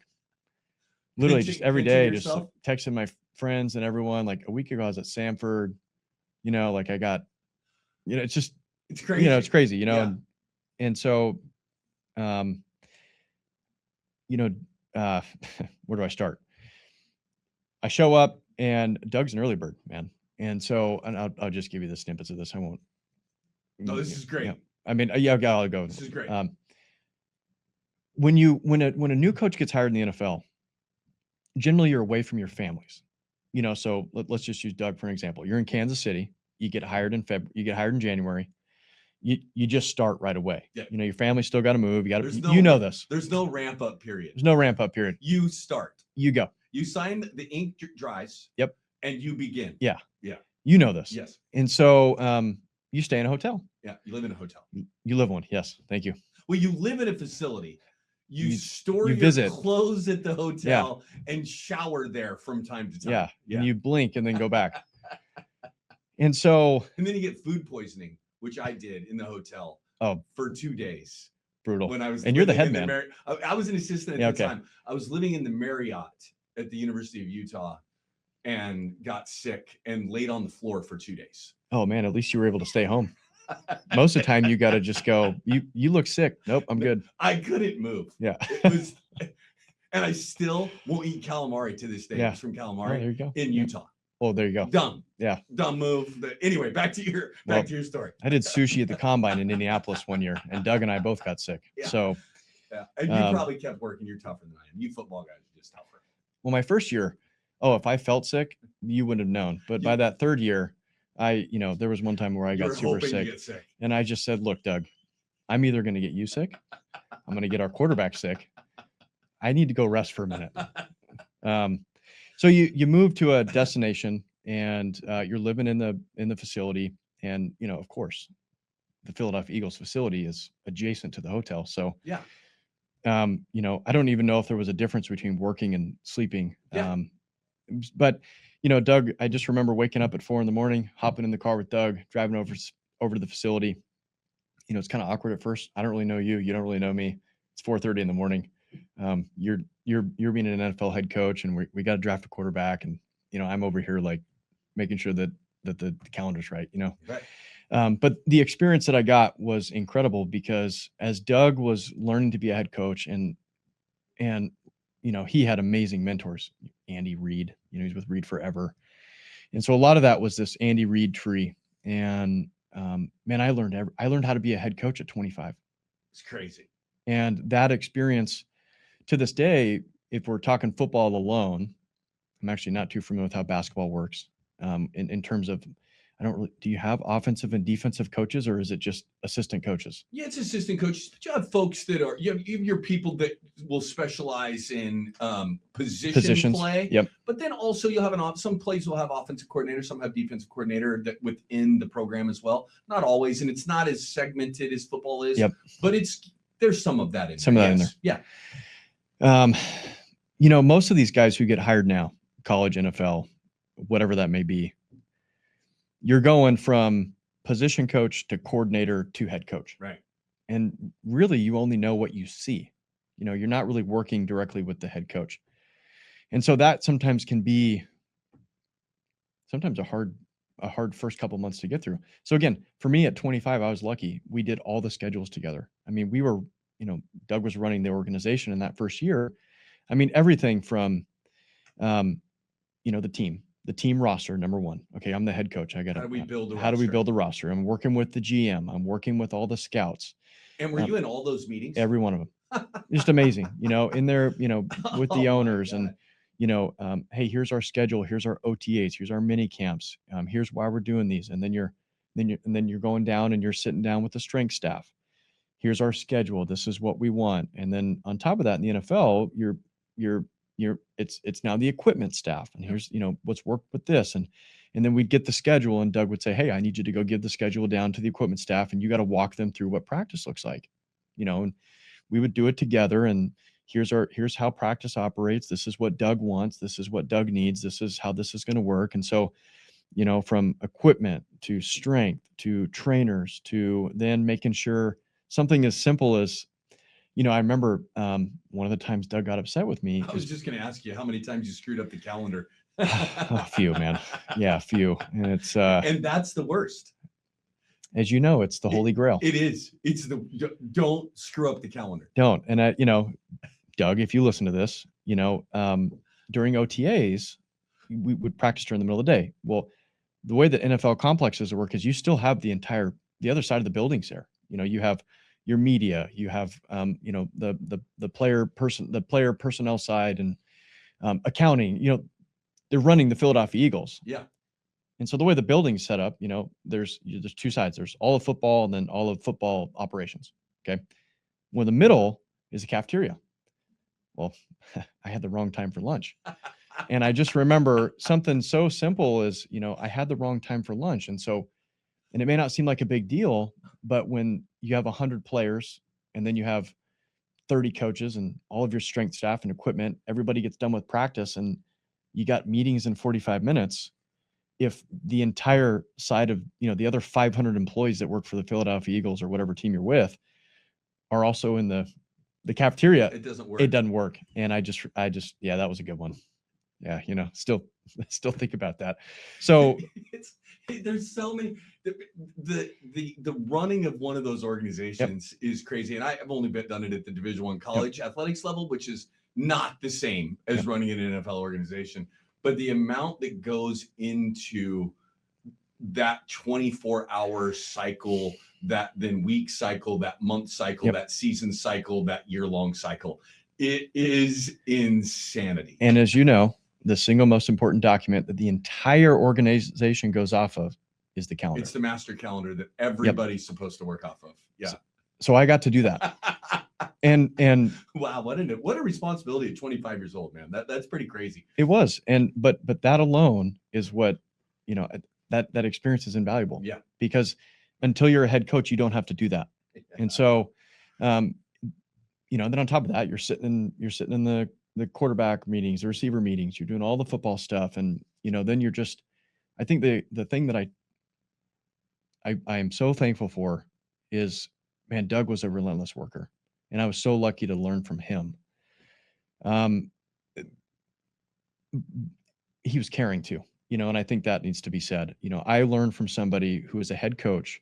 literally just every day, just like texting my friends and everyone. Like a week ago, I was at Samford, like I got, it's crazy, it's crazy, and so, where do I start? I show up and Doug's an early bird, man. And so, and I'll just give you the snippets of this. I won't. No, this is great. Yeah. I mean, yeah, I'll go. This is great. When a new coach gets hired in the NFL, generally you're away from your families. So let's just use Doug for an example. You're in Kansas City. You get hired in You get hired in January. You just start right away. Yeah. Your family still got to move. You got to. This. There's no ramp up period. There's no ramp up period. You start. You go. You sign the ink dries. Yep. And you begin. Yeah. Yeah. You know this. Yes. And so you stay in a hotel. Yeah. You live in a hotel. You live one. Yes. Thank you. Well, you live in a facility. You store your visit. Clothes at the hotel and shower there from time to time. Yeah. And you blink and then go back. And so. And then you get food poisoning, which I did in the hotel. Oh, for 2 days. Brutal. When I was, and you're the head man. I was an assistant at the time. I was living in the Marriott at the University of Utah, and got sick and laid on the floor for 2 days. Oh man, at least you were able to stay home. Most of the time, you got to just go. You look sick. Nope, I'm good. I couldn't move. Yeah. It was, and I still won't eat calamari to this day. Yeah. It's from calamari. Oh, there you go. In Utah. Oh, there you go. Dumb. Yeah. Dumb move. But anyway, back to your story. I did sushi at the combine in Indianapolis one year, and Doug and I both got sick. Yeah. So. Yeah. And you probably kept working. You're tougher than I am. You football guys are just tougher. Well, my first year, if I felt sick, you wouldn't have known. But by that third year, there was one time where I got super sick, and I just said, "Look, Doug, I'm either going to get you sick, I'm going to get our quarterback sick. I need to go rest for a minute." So you move to a destination, and you're living in the facility, and of course, the Philadelphia Eagles facility is adjacent to the hotel. So yeah, I don't even know if there was a difference between working and sleeping. Yeah. But Doug, I just remember waking up at 4 a.m, hopping in the car with Doug, driving over to the facility. It's kind of awkward at first. I don't really know you. You don't really know me. It's 4:30 in the morning. You're being an NFL head coach, and we got to draft a quarterback, and I'm over here like making sure that the calendar's right. Right. But the experience that I got was incredible, because as Doug was learning to be a head coach, and he had amazing mentors. Andy Reid, he's with Reid forever. And so a lot of that was this Andy Reid tree. And man, I learned how to be a head coach at 25. It's crazy. And that experience, to this day, if we're talking football alone, I'm actually not too familiar with how basketball works. In terms of, do you have offensive and defensive coaches, or is it just assistant coaches? Yeah, it's assistant coaches, but you have folks that are, you have your people that will specialize in position play. Yep. But then also you'll have some plays will have offensive coordinator, some have defensive coordinator that within the program as well. Not always, and it's not as segmented as football is. Yep. But there's some of that in some there. Of that in there. Yeah. Most of these guys who get hired now, college, NFL, whatever that may be, you're going from position coach to coordinator to head coach. Right. And really, you only know what you see. You're not really working directly with the head coach. And so that sometimes can be a hard first couple months to get through. So again, for me at 25, I was lucky. We did all the schedules together. I mean, we were, Doug was running the organization in that first year. I mean, everything from, the team roster, number one. Okay, I'm the head coach. How do we build the roster? I'm working with the GM. I'm working with all the scouts. And were you in all those meetings? Every one of them. Just amazing. In there, with the owners and, hey, here's our schedule. Here's our OTAs. Here's our mini camps. Here's why we're doing these. And then you're going down and you're sitting down with the strength staff. Here's our schedule. This is what we want. And then on top of that, in the NFL, it's now the equipment staff, and here's what's worked with this, and then we'd get the schedule, and Doug would say, hey, I need you to go give the schedule down to the equipment staff, and you got to walk them through what practice looks like, and we would do it together. And here's how practice operates. This is what Doug wants. This is what Doug needs. This is how this is going to work. And so from equipment to strength to trainers to then making sure something as simple as I remember one of the times Doug got upset with me. I was just going to ask you how many times you screwed up the calendar. A few, man. Yeah, a few. And it's and that's the worst. As you know, it's the holy grail. It is. Don't screw up the calendar. Don't. And Doug, if you listen to this, during OTAs, we would practice during the middle of the day. Well, the way that NFL complexes work is you still have the other side of the buildings there. You have your media, you have, the player personnel side and accounting, they're running the Philadelphia Eagles. Yeah. And so the way the building's set up, there's two sides. There's all of football and then all of football operations. Okay. Well, the middle is the cafeteria. Well, I had the wrong time for lunch. And I just remember something so simple as, I had the wrong time for lunch. And it may not seem like a big deal, but when you have 100 players and then you have 30 coaches and all of your strength staff and equipment, everybody gets done with practice and you got meetings in 45 minutes. If the entire side of, the other 500 employees that work for the Philadelphia Eagles or whatever team you're with are also in the cafeteria, it doesn't work. It doesn't work. And I just, yeah, that was a good one. Yeah. Still think about that. So there's so many, the running of one of those organizations is crazy. And I've only done it at the Division I college athletics level, which is not the same as running an NFL organization. But the amount that goes into that 24-hour cycle, that then week cycle, that month cycle, that season cycle, that year-long cycle, it is insanity. And as you know, the single most important document that the entire organization goes off of is the calendar. It's the master calendar that everybody's supposed to work off of. Yeah. So I got to do that. And wow, what a responsibility at 25 years old, man. That's pretty crazy. It was. But that alone is what, that experience is invaluable. Yeah. Because until you're a head coach, you don't have to do that. And so, then on top of that, you're sitting in the quarterback meetings, the receiver meetings, you're doing all the football stuff. And, then you're just, I think the thing that I am so thankful for is, man, Doug was a relentless worker. And I was so lucky to learn from him. He was caring too, and I think that needs to be said. I learned from somebody who was a head coach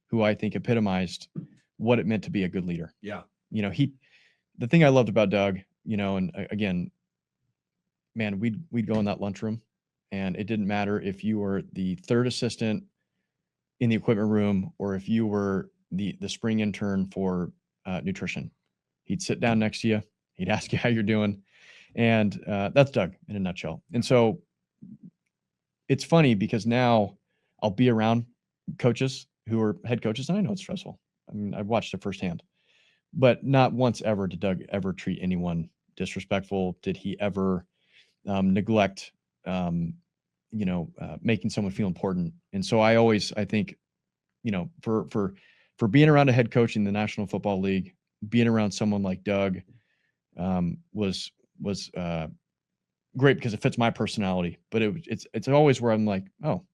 who I think epitomized what it meant to be a good leader. Yeah. The thing I loved about Doug, and again, man, we'd go in that lunchroom and it didn't matter if you were the third assistant in the equipment room or if you were the spring intern for nutrition. He'd sit down next to you. He'd ask you how you're doing. And that's Doug in a nutshell. And so it's funny because now I'll be around coaches who are head coaches and I know it's stressful. I mean, I've watched it firsthand, but not once ever did Doug ever treat anyone disrespectful. Did he ever neglect, making someone feel important? And so I think, for being around a head coach in the National Football League, being around someone like Doug was great because it fits my personality. But it's always where I'm like, oh,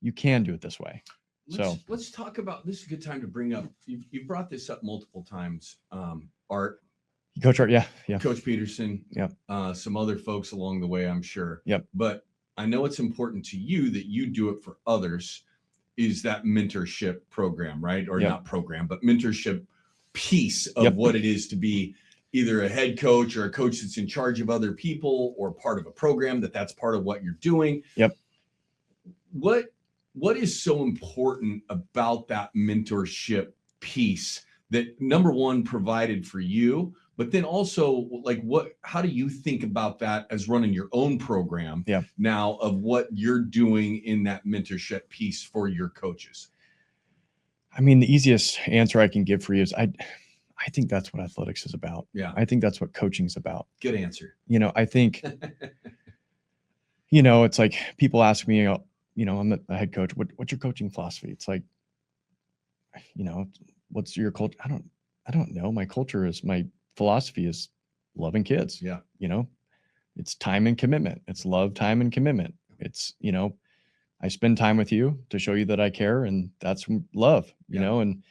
you can do it this way. Let's talk about this. Is a good time to bring up. You've brought this up multiple times. Art, Coach Art, yeah, Coach Peterson, some other folks along the way, I'm sure. Yep. But I know it's important to you that you do it for others. Is that mentorship program, right? Or not program, but mentorship piece of what it is to be either a head coach or a coach that's in charge of other people or part of a program that's part of what you're doing. Yep. What is so important about that mentorship piece that, number one, provided for you, but then also how do you think about that as running your own program now of what you're doing in that mentorship piece for your coaches? I mean, the easiest answer I can give for you is I think that's what athletics is about. Yeah. I think that's what coaching is about. Good answer. I think, it's like people ask me, I'm a head coach. What's your coaching philosophy? It's like, what's your culture? I don't know. My philosophy is loving kids. Yeah. It's time and commitment. It's love, time, and commitment. It's, I spend time with you to show you that I care, and that's love, and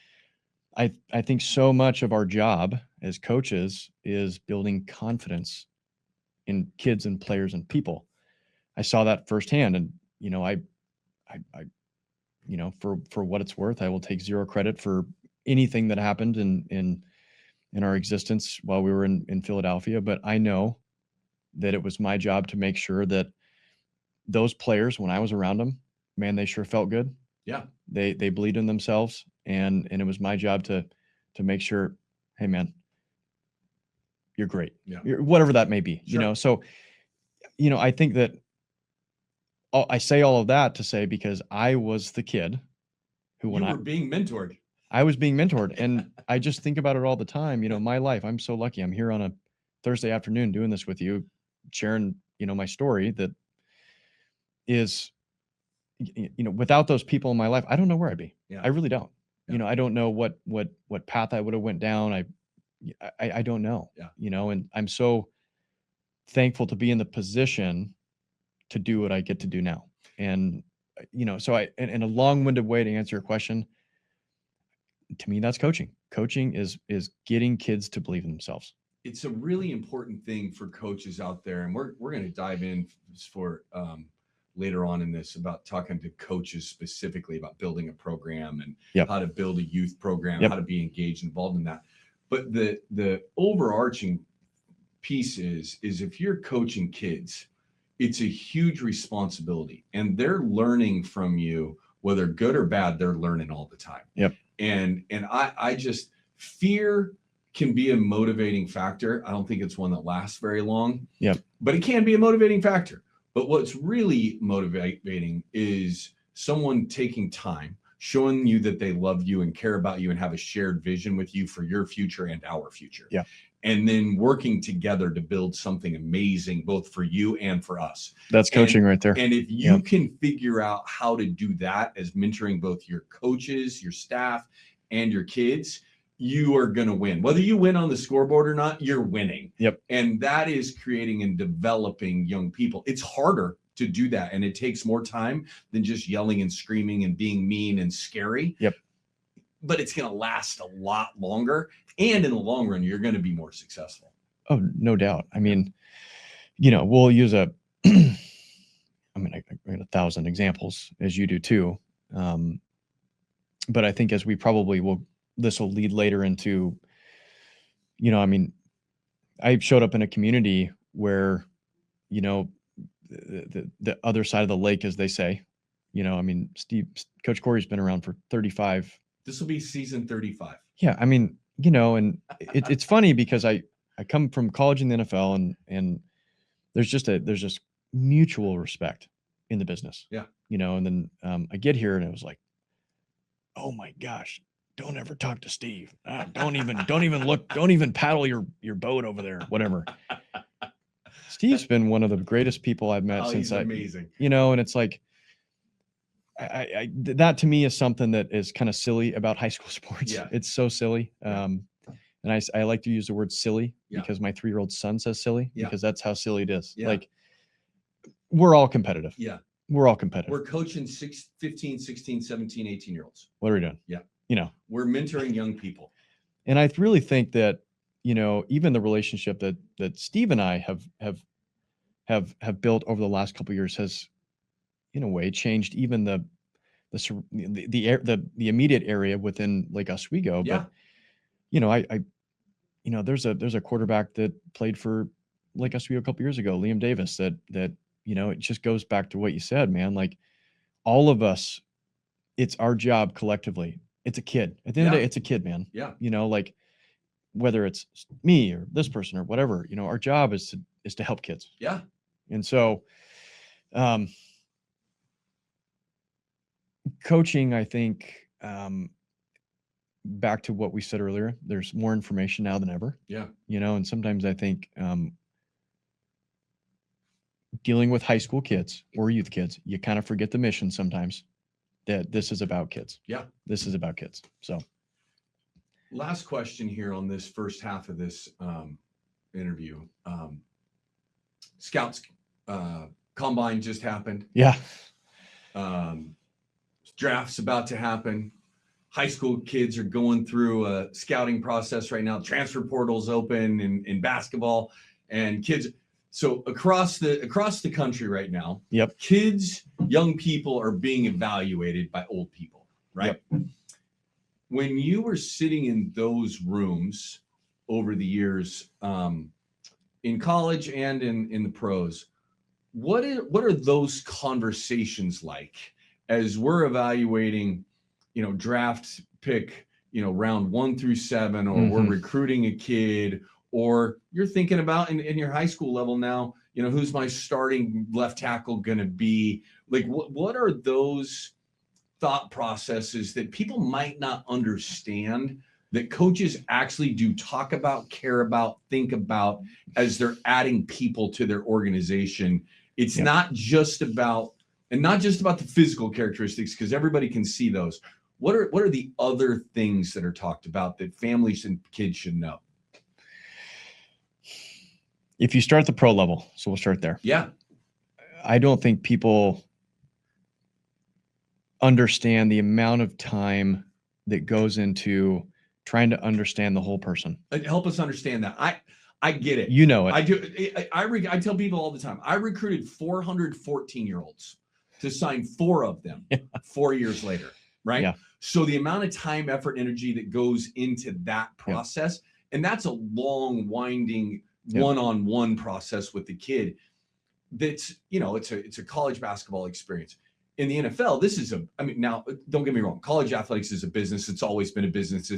I think so much of our job as coaches is building confidence in kids and players and people. I saw that firsthand, and, for what it's worth, I will take zero credit for anything that happened in our existence while we were in Philadelphia. But I know that it was my job to make sure that those players, when I was around them, man, they sure felt good. Yeah. They believed in themselves, and it was my job to make sure, hey man, you're great. Yeah. You're, whatever that may be, Sure. So, I think that I say all of that to say, because I was the kid who, when You were being mentored. I was being mentored, and I just think about it all the time. My life, I'm so lucky. I'm here on a Thursday afternoon doing this with you, sharing, my story that is, without those people in my life, I don't know where I'd be. Yeah. I really don't. Yeah. I don't know what path I would have went down. I don't know. Yeah. And I'm so thankful to be in the position to do what I get to do now. And so in a long-winded way to answer your question, to me, that's coaching. Coaching is getting kids to believe in themselves. It's a really important thing for coaches out there, and we're going to dive in for later on in this about talking to coaches specifically about building a program and how to build a youth program, how to be engaged, involved in that. But the overarching piece is if you're coaching kids, it's a huge responsibility, and they're learning from you, whether good or bad. They're learning all the time. Yep. And I just, fear can be a motivating factor. I don't think it's one that lasts very long. Yep. But it can be a motivating factor. But what's really motivating is someone taking time, showing you that they love you and care about you and have a shared vision with you for your future and our future. Yeah. And then working together to build something amazing, both for you and for us. That's coaching right there. And if you can figure out how to do that as mentoring both your coaches, your staff, and your kids, you are going to win. Whether you win on the scoreboard or not, you're winning. Yep. And that is creating and developing young people. It's harder to do that, and it takes more time than just yelling and screaming and being mean and scary. Yep. But it's going to last a lot longer. And in the long run, you're going to be more successful. Oh, no doubt. I mean, we'll use I got 1,000 examples, as you do too. But I think as we probably will, this will lead later into, I showed up in a community where, the other side of the lake, as they say, Coach Corey's been around for 35. This will be season 35. Yeah. And it's funny because I come from college in the NFL, and there's just mutual respect in the business. Yeah. And then I get here and it was like, oh my gosh, don't ever talk to Steve. Don't even look, don't even paddle your boat over there, whatever. Steve's been one of the greatest people I've met since he's amazing. And it's like, I that to me is something that is kind of silly about high school sports. Yeah. It's so silly. And I like to use the word silly because my 3-year-old son says silly because that's how silly it is. Yeah. Like, we're all competitive. Yeah. We're all competitive. We're coaching 15, 16, 17, 18-year-olds. What are we doing? Yeah. We're mentoring young people. And I really think that, even the relationship that Steve and I have built over the last couple of years has, in a way, changed even the immediate area within Lake Oswego. Yeah. But there's a quarterback that played for Lake Oswego a couple years ago, Liam Davis, that it just goes back to what you said, man. Like, all of us, it's our job collectively. It's a kid. At the end of the day, it's a kid, man. Yeah. Like, whether it's me or this person or whatever, our job is to help kids. Yeah. And so, coaching, I think, back to what we said earlier, there's more information now than ever. Yeah. And sometimes I think, dealing with high school kids or youth kids, you kind of forget the mission sometimes, that this is about kids. Yeah. This is about kids. So, last question here on this first half of this interview. Scouts combine just happened. Yeah. Draft's about to happen. High school kids are going through a scouting process right now. Transfer portal's open in basketball, and kids. So across the country right now, kids, young people are being evaluated by old people, right? Yep. When you were sitting in those rooms over the years, in college and in the pros, what are those conversations like? as we're evaluating, draft pick, round 1 through 7, or we're recruiting a kid, or you're thinking about in your high school level now, who's my starting left tackle going to be? Like, what are those thought processes that people might not understand that coaches actually do talk about, care about, think about as they're adding people to their organization? It's not just about, and not just about the physical characteristics, because everybody can see those. What are the other things that are talked about that families and kids should know? If you start at the pro level, so we'll start there. Yeah. I don't think people understand the amount of time that goes into trying to understand the whole person. Help us understand that. I get it. You know it. I do. I tell people all the time, I recruited 414-year-olds to sign 4 of them 4 years later, right? Yeah. So the amount of time, effort, energy that goes into that process, and that's a long, winding one-on-one process with the kid. That's, it's a college basketball experience. In the NFL, this is now, don't get me wrong, college athletics is a business. It's always been a business.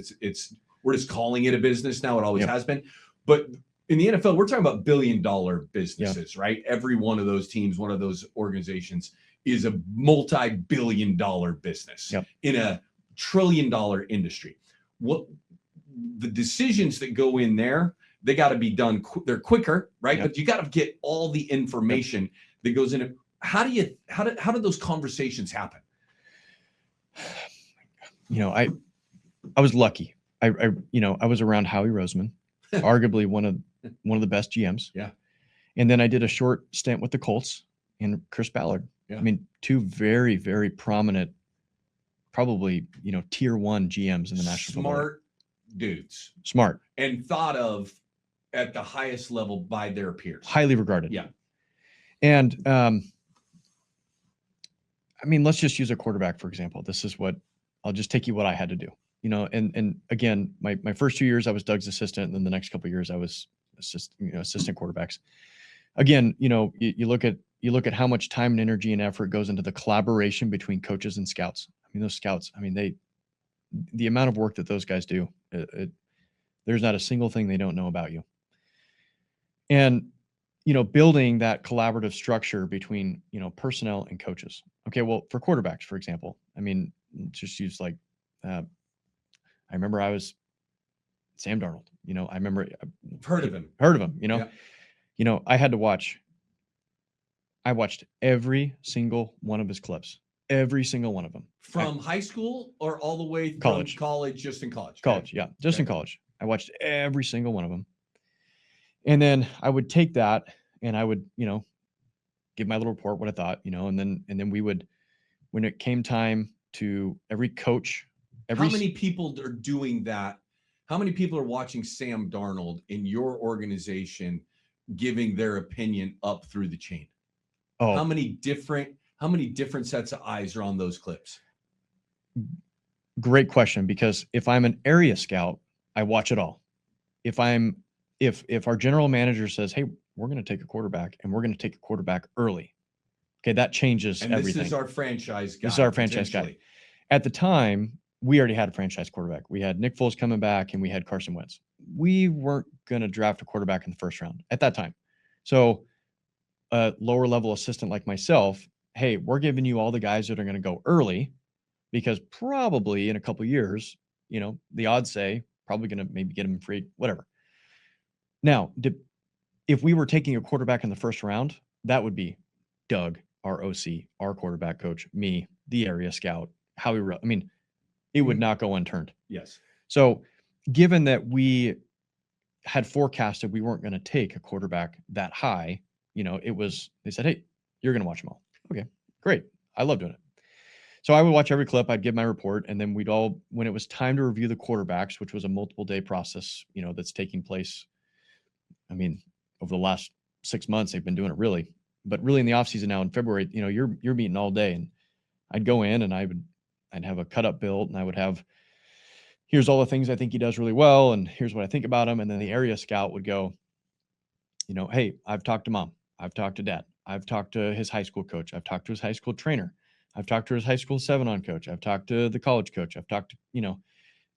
We're just calling it a business now. It always has been. But in the NFL, we're talking about billion-dollar businesses, right? Every one of those teams, one of those organizations is a multi-billion-dollar business in a trillion-dollar industry. What the decisions that go in there, they got to be done. They're quicker, right? But you got to get all the information that goes in it. How do those conversations happen? I was lucky. I was around Howie Roseman, arguably one of the best GMs. Yeah. And then I did a short stint with the Colts and Chris Ballard. Yeah. I mean, 2 very, very prominent, probably, tier 1 GMs in the National Football League. Smart dudes. Smart. And thought of at the highest level by their peers. Highly regarded. Yeah. And let's just use a quarterback, for example. This is what I'll just take you what I had to do. And again, my first 2 years I was Doug's assistant, and then the next couple of years I was assistant quarterbacks. Again, you look at how much time and energy and effort goes into the collaboration between coaches and scouts. I mean, those scouts, the amount of work that those guys do, there's not a single thing they don't know about you. And building that collaborative structure between, personnel and coaches. Okay, well, for quarterbacks, for example, just use I remember I was Sam Darnold. I remember Heard of him. I watched every single one of his clips, every single one of them. From high school or all the way from college, just in college? College, yeah, just in college. I watched every single one of them. And then I would take that and I would, give my little report, what I thought, and then we would, when it came time to every coach, how many people are doing that? How many people are watching Sam Darnold in your organization, giving their opinion up through the chain? Oh, how many different sets of eyes are on those clips? Great question, because if I'm an area scout, I watch it all. If our general manager says, "Hey, we're going to take a quarterback and we're going to take a quarterback early," okay, that changes everything. This is our franchise guy. This is our franchise guy. At the time, we already had a franchise quarterback. We had Nick Foles coming back and we had Carson Wentz. We weren't going to draft a quarterback in the first round at that time. So a lower level assistant like myself, hey, we're giving you all the guys that are going to go early, because probably in a couple of years, the odds say probably going to maybe get him free, whatever. Now, if we were taking a quarterback in the first round, that would be Doug, our OC, our quarterback coach, me, the area scout, how we wrote. It would not go unturned. Yes. So given that we had forecasted we weren't going to take a quarterback that high, they said, "Hey, you're going to watch them all." Okay, great. I love doing it. So I would watch every clip. I'd give my report. And then when it was time to review the quarterbacks, which was a multiple day process, that's taking place. Over the last 6 months, they've been doing it really, but really in the off season now in February, you're meeting all day, and I'd go in and I'd have a cut up built, and I would have, here's all the things I think he does really well, and here's what I think about him. And then the area scout would go, "Hey, I've talked to mom. I've talked to dad. I've talked to his high school coach. I've talked to his high school trainer. I've talked to his high school 7-on coach. I've talked to the college coach. I've talked to,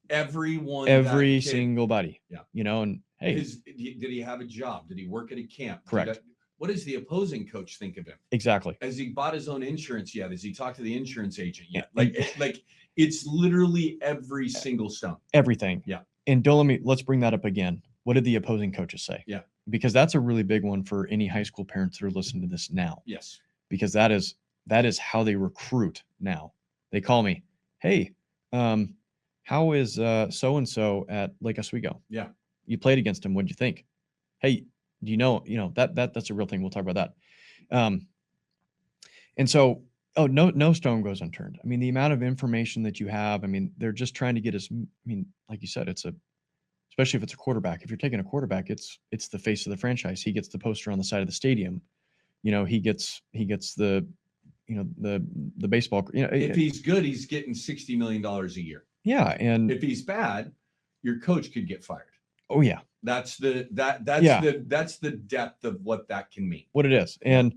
Everyone, every single buddy, Yeah. and hey, did he have a job? Did he work at a camp? Correct. What does the opposing coach think of him? Exactly. Has he bought his own insurance yet? Has he talked to the insurance agent yet? And- It's literally every single stone. Everything. Yeah. And let's bring that up again. What did the opposing coaches say? Yeah. Because that's a really big one for any high school parents that are listening to this now. Yes. Because that is how they recruit now. They call me, hey, how is so-and-so at Lake Oswego? Yeah. You played against him. What'd you think? Hey, do you know that's a real thing. We'll talk about that. And so, no stone goes unturned. I mean, the amount of information that you have, I mean, they're just trying to get us, like you said, especially if it's a quarterback. If you're taking a quarterback, it's the face of the franchise. He gets the poster on the side of the stadium. He gets the, the baseball, If he's good, he's getting $60 million a year. Yeah. And if he's bad, your coach could get fired. Oh yeah. That's the depth of what that can mean. What it is. And,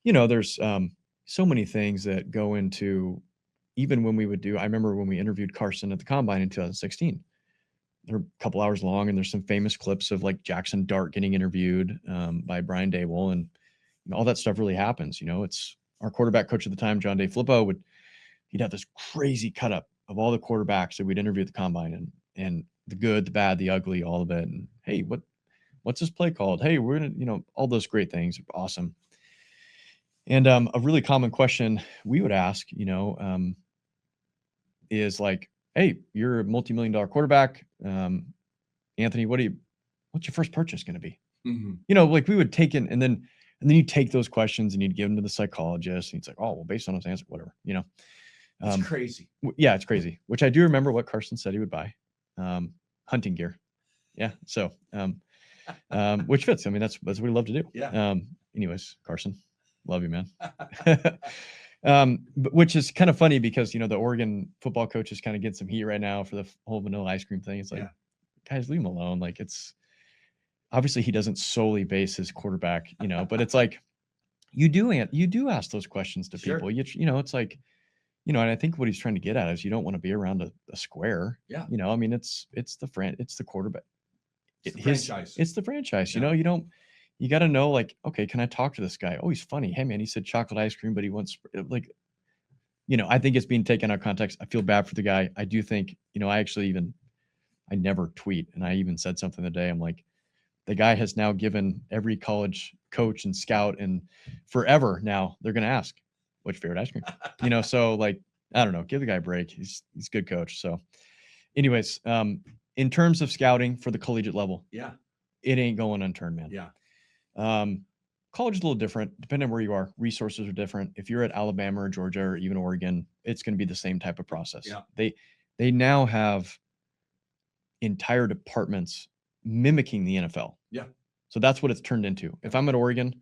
there's so many things that go into, even when we would I remember when we interviewed Carson at the Combine in 2016, they're a couple hours long, and there's some famous clips of like Jackson Dart getting interviewed by Brian Dable, and all that stuff really happens. It's our quarterback coach at the time, John Day Flippo, he'd have this crazy cut up of all the quarterbacks that we'd interview at the Combine, and the good, the bad, the ugly, all of it. And hey, what's this play called? Hey, we're gonna, all those great things. Awesome. And a really common question we would ask, is like, hey, you're a multi-million-dollar quarterback. Anthony, what's your first purchase going to be? Mm-hmm. Like we would take in, and then you take those questions and you'd give them to the psychologist, and he's like, oh, well, based on his answer, whatever, It's crazy. Yeah, it's crazy. Which I do remember what Carson said he would buy. Hunting gear. Yeah. So, which fits. I mean, that's what we love to do. Yeah. Anyways, Carson, love you, man. But which is kind of funny because, the Oregon football coaches kind of get some heat right now for the whole vanilla ice cream thing. It's like, guys, leave him alone. Like, it's obviously he doesn't solely base his quarterback, but it's like, you do ask those questions to people. It's like, and I think what he's trying to get at is you don't want to be around a square. Yeah. I mean, it's the quarterback. It's the franchise. It's the franchise. Yeah. You got to know, like, okay, can I talk to this guy? Oh, he's funny. Hey man, he said chocolate ice cream, but he wants like, I think it's being taken out of context. I feel bad for the guy. I do think, I never tweet. And I even said something today. I'm like, the guy has now given every college coach and scout and forever now they're going to ask, what's your favorite ice cream? So like, I don't know, give the guy a break. He's a good coach. So anyways, in terms of scouting for the collegiate level, it ain't going unturned, man. Yeah. College is a little different depending on where you are. Resources are different. If you're at Alabama or Georgia or even Oregon, it's going to be the same type of process. Yeah. They now have entire departments mimicking the NFL. Yeah. So that's what it's turned into. If I'm at Oregon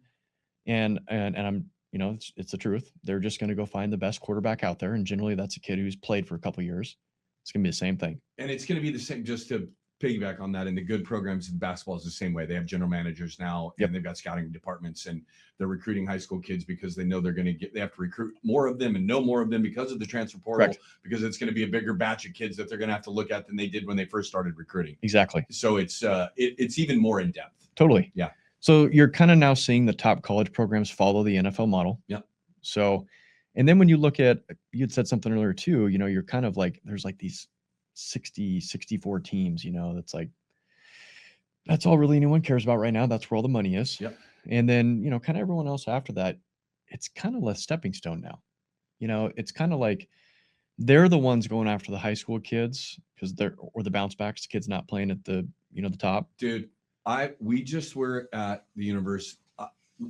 and I'm, it's the truth. They're just going to go find the best quarterback out there. And generally that's a kid who's played for a couple of years. It's going to be the same thing. And it's going to be the same, just to piggyback on that. And the good programs in basketball is the same way. They have general managers now, and they've got scouting departments, and they're recruiting high school kids because they know they have to recruit more of them and know more of them because of the transfer portal. Correct. Because it's going to be a bigger batch of kids that they're going to have to look at than they did when they first started recruiting. Exactly. So it's even more in depth. Totally. Yeah. So you're kind of now seeing the top college programs follow the NFL model. Yeah. So, and then when you look at, you'd said something earlier too, you're kind of like, there's like these 64 teams, that's like, that's all really anyone cares about right now. That's where all the money is. Yep. And then, kind of everyone else after that, it's kind of less stepping stone now. It's kind of like they're the ones going after the high school kids because or the bounce backs, the kids not playing at the, the top. Dude, we just were at the university.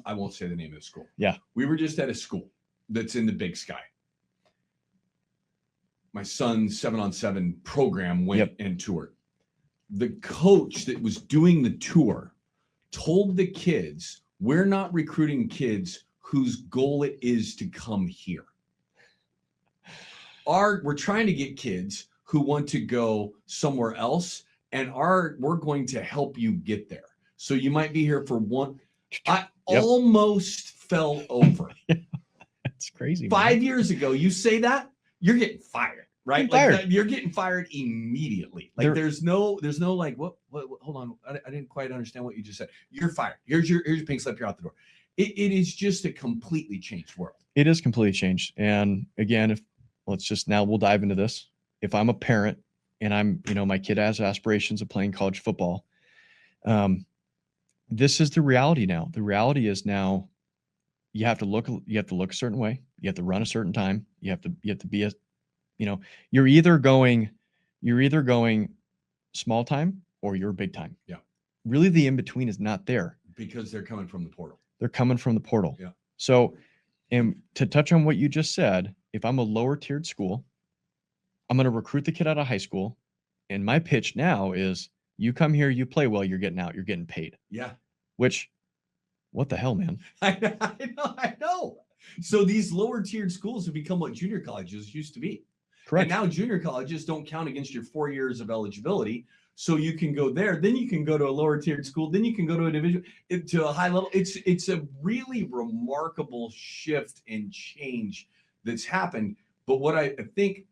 I won't say the name of the school. Yeah. We were just at a school that's in the Big Sky. My son's 7-on-7 program went and toured. The coach that was doing the tour told the kids, we're not recruiting kids whose goal it is to come here. We're trying to get kids who want to go somewhere else, and we're going to help you get there. So you might be here for one. I almost fell over. That's crazy. 5 years ago, you say that, you're getting fired, right? You're getting fired immediately. Like there's no like, what, hold on. I didn't quite understand what you just said. You're fired. Here's your pink slip. You're out the door. It is just a completely changed world. It is completely changed. And again, we'll dive into this. If I'm a parent and my kid has aspirations of playing college football, this is the reality now. The reality is now you have to look a certain way. You have to run a certain time. You have to be you're either going small time or you're big time. Yeah. Really the in-between is not there. Because they're coming from the portal. Yeah. So, and to touch on what you just said, if I'm a lower tiered school, I'm going to recruit the kid out of high school. And my pitch now is you come here, you play well, you're getting out, you're getting paid. Yeah. Which, what the hell, man? I know. So these lower tiered schools have become what junior colleges used to be. Correct. And now junior colleges don't count against your 4 years of eligibility. So you can go there, then you can go to a lower tiered school, then you can go to a division, to a high level. It's a really remarkable shift and change that's happened. But what I think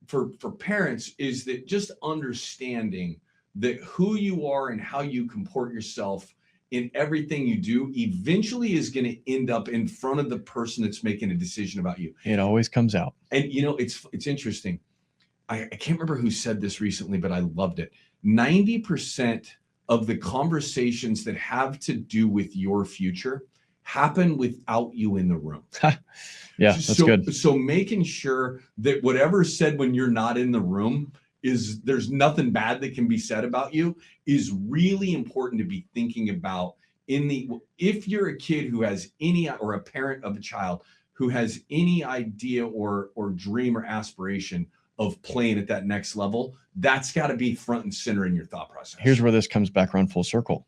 for parents is that just understanding that who you are and how you comport yourself in everything you do eventually is going to end up in front of the person that's making a decision about you. It always comes out. And it's interesting. I can't remember who said this recently, but I loved it. 90% of the conversations that have to do with your future happen without you in the room. Yeah, that's good. So making sure that whatever's said when you're not in the room is there's nothing bad that can be said about you is really important to be thinking about if you're a kid who has or a parent of a child who has any idea or dream or aspiration of playing at that next level, that's got to be front and center in your thought process. Here's where this comes back around full circle.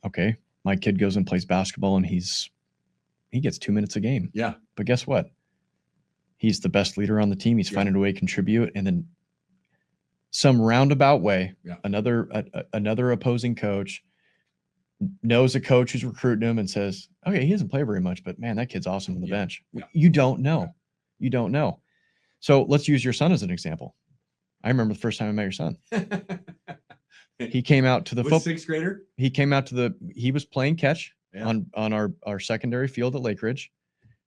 Okay. My kid goes and plays basketball and he gets 2 minutes a game. Yeah. But guess what? He's the best leader on the team. He's finding a way to contribute. And then some roundabout way, another opposing coach knows a coach who's recruiting him and says, okay, he doesn't play very much, but man, that kid's awesome on the bench. Yeah. You don't know. Yeah. You don't know. So let's use your son as an example. I remember the first time I met your son. He came out to the football. Sixth grader. He was playing catch on our secondary field at Lakeridge.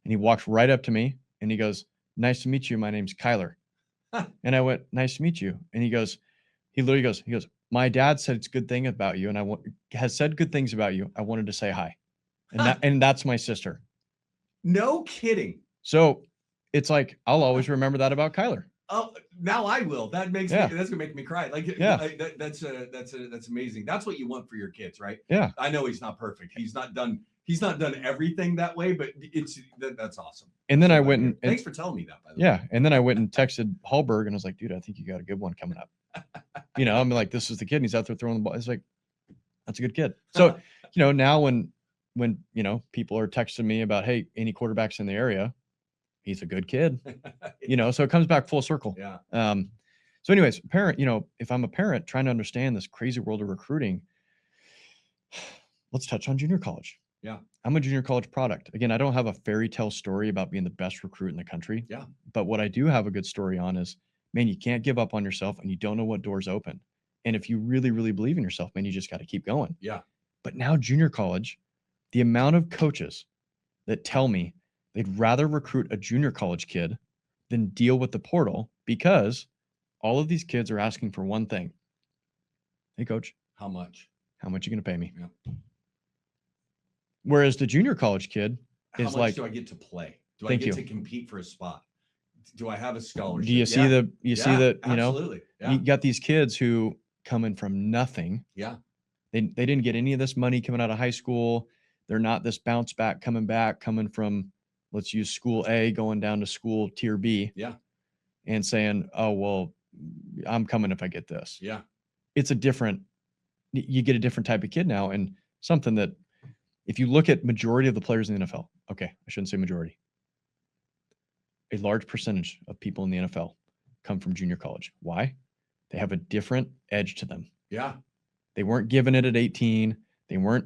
And he walked right up to me and he goes, nice to meet you. My name's Kyler. And I went, nice to meet you. And he literally goes, my dad said it's a good thing about you. And has said good things about you. I wanted to say hi. And that's my sister. No kidding. So it's like, I'll always remember that about Kyler. Oh, now I will. That makes that's gonna make me cry. Like, that's amazing. That's what you want for your kids, right? Yeah. I know he's not perfect. He's not done everything that way, but that's awesome. And then I went and thanks for telling me that, by the way. Yeah. And then I went and texted Hallberg and I was like, dude, I think you got a good one coming up. I'm like, this is the kid and he's out there throwing the ball. It's like, that's a good kid. So, now when people are texting me about, hey, any quarterbacks in the area, he's a good kid, so it comes back full circle. Yeah. So anyways, parent, if I'm a parent trying to understand this crazy world of recruiting, let's touch on junior college. Yeah. I'm a junior college product. Again, I don't have a fairy tale story about being the best recruit in the country. Yeah. But what I do have a good story on is, man, you can't give up on yourself and you don't know what doors open. And if you really, really believe in yourself, man, you just got to keep going. Yeah. But now junior college, the amount of coaches that tell me they'd rather recruit a junior college kid than deal with the portal because all of these kids are asking for one thing. Hey, coach. How much? How much are you going to pay me? Yeah. Whereas the junior college kid is like, do I get to play? Do I get to compete for a spot? Do I have a scholarship? Do you see absolutely. You got these kids who coming from nothing. Yeah. They didn't get any of this money coming out of high school. They're not this bounce back coming from, let's use school A going down to school tier B. Yeah. And saying, oh, well, I'm coming if I get this. Yeah. You get a different type of kid now. And something that if you look at majority of the players in the NFL, okay, I shouldn't say majority. A large percentage of people in the NFL come from junior college. Why? They have a different edge to them. Yeah. They weren't given it at 18. They weren't,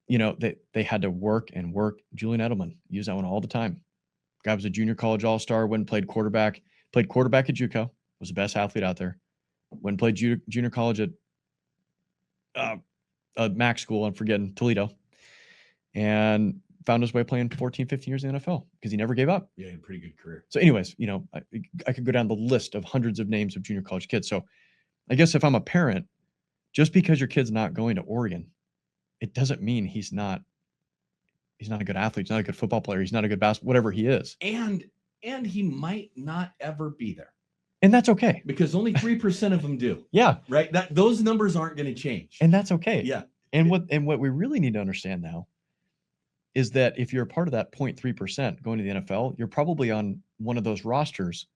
they had to work and work. Julian Edelman, use that one all the time. Guy was a junior college all-star, went and played quarterback at JUCO, was the best athlete out there. Went and played junior college at Mac school, I'm forgetting, Toledo. And found his way playing 14, 15 years in the NFL because he never gave up. Yeah, pretty good career. So anyways, I could go down the list of hundreds of names of junior college kids. So I guess if I'm a parent, just because your kid's not going to Oregon, it doesn't mean he's not a good athlete. He's not a good football player. He's not a good basketball, whatever he is. And he might not ever be there. And that's okay. Because only 3% of them do. Yeah. Right. Those numbers aren't going to change. And that's okay. Yeah. And what we really need to understand now is that if you're a part of that 0.3% going to the NFL, you're probably on one of those rosters,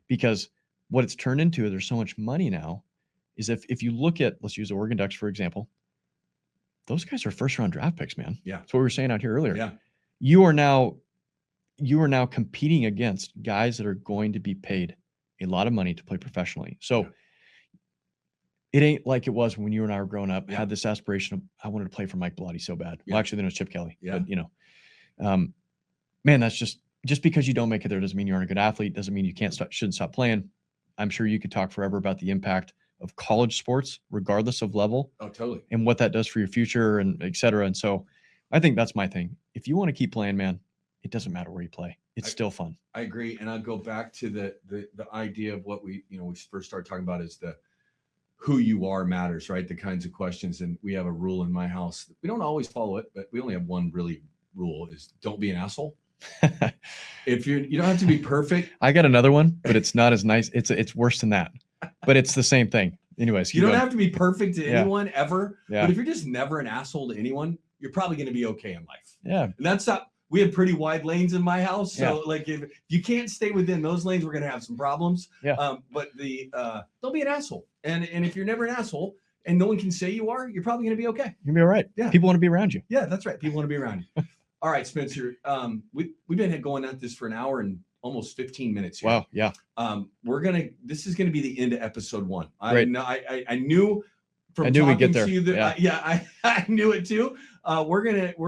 because what it's turned into, there's so much money now, is if you look at, let's use the Oregon Ducks, for example, those guys are first round draft picks, man. Yeah. That's what we were saying out here earlier. Yeah. You are now competing against guys that are going to be paid a lot of money to play professionally. So it ain't like it was when you and I were growing up, had this aspiration of, I wanted to play for Mike Bellotti so bad. Yeah. Well, actually then it was Chip Kelly. Yeah. But man, that's just because you don't make it there doesn't mean you aren't a good athlete. Doesn't mean you shouldn't stop playing. I'm sure you could talk forever about the impact of college sports, regardless of level. Oh, totally. And what that does for your future and et cetera. And so I think that's my thing. If you want to keep playing, man, it doesn't matter where you play. It's still fun. I agree. And I'll go back to the idea of what we first started talking about is who you are matters, right? The kinds of questions. And we have a rule in my house. We don't always follow it, but we only have one really rule is don't be an asshole. If you don't have to be perfect. I got another one, but it's not as nice. It's worse than that, but it's the same thing. Anyways, you don't have to be perfect to anyone ever. Yeah. But if you're just never an asshole to anyone, you're probably going to be okay in life. Yeah. And that's not, we have pretty wide lanes in my house. So like if you can't stay within those lanes, we're going to have some problems. Yeah. But don't be an asshole. And if you're never an asshole and no one can say you are, you're probably going to be okay. You'll be all right. Yeah. People want to be around you. Yeah, that's right. People want to be around you. All right, Spencer. We've been going at this for an hour and almost 15 minutes here. Wow. Yeah. This is gonna be the end of episode 1. I knew from we'd get there. To you that I knew it too. We're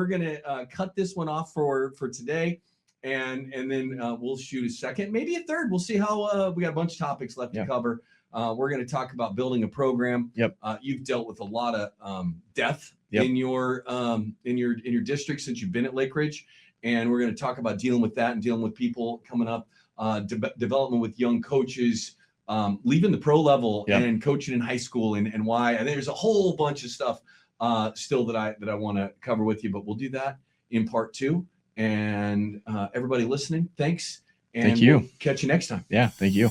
gonna cut this one off for today, and then we'll shoot a second, maybe a third. We'll see how we got a bunch of topics left to cover. We're going to talk about building a program. Yep. You've dealt with a lot of death Yep. in your district since you've been at Lakeridge, and we're going to talk about dealing with that and dealing with people coming up, development with young coaches, leaving the pro level and coaching in high school and why. And there's a whole bunch of stuff still that I want to cover with you, but we'll do that in part 2. And everybody listening, thanks. And thank you. We'll catch you next time. Yeah. Thank you.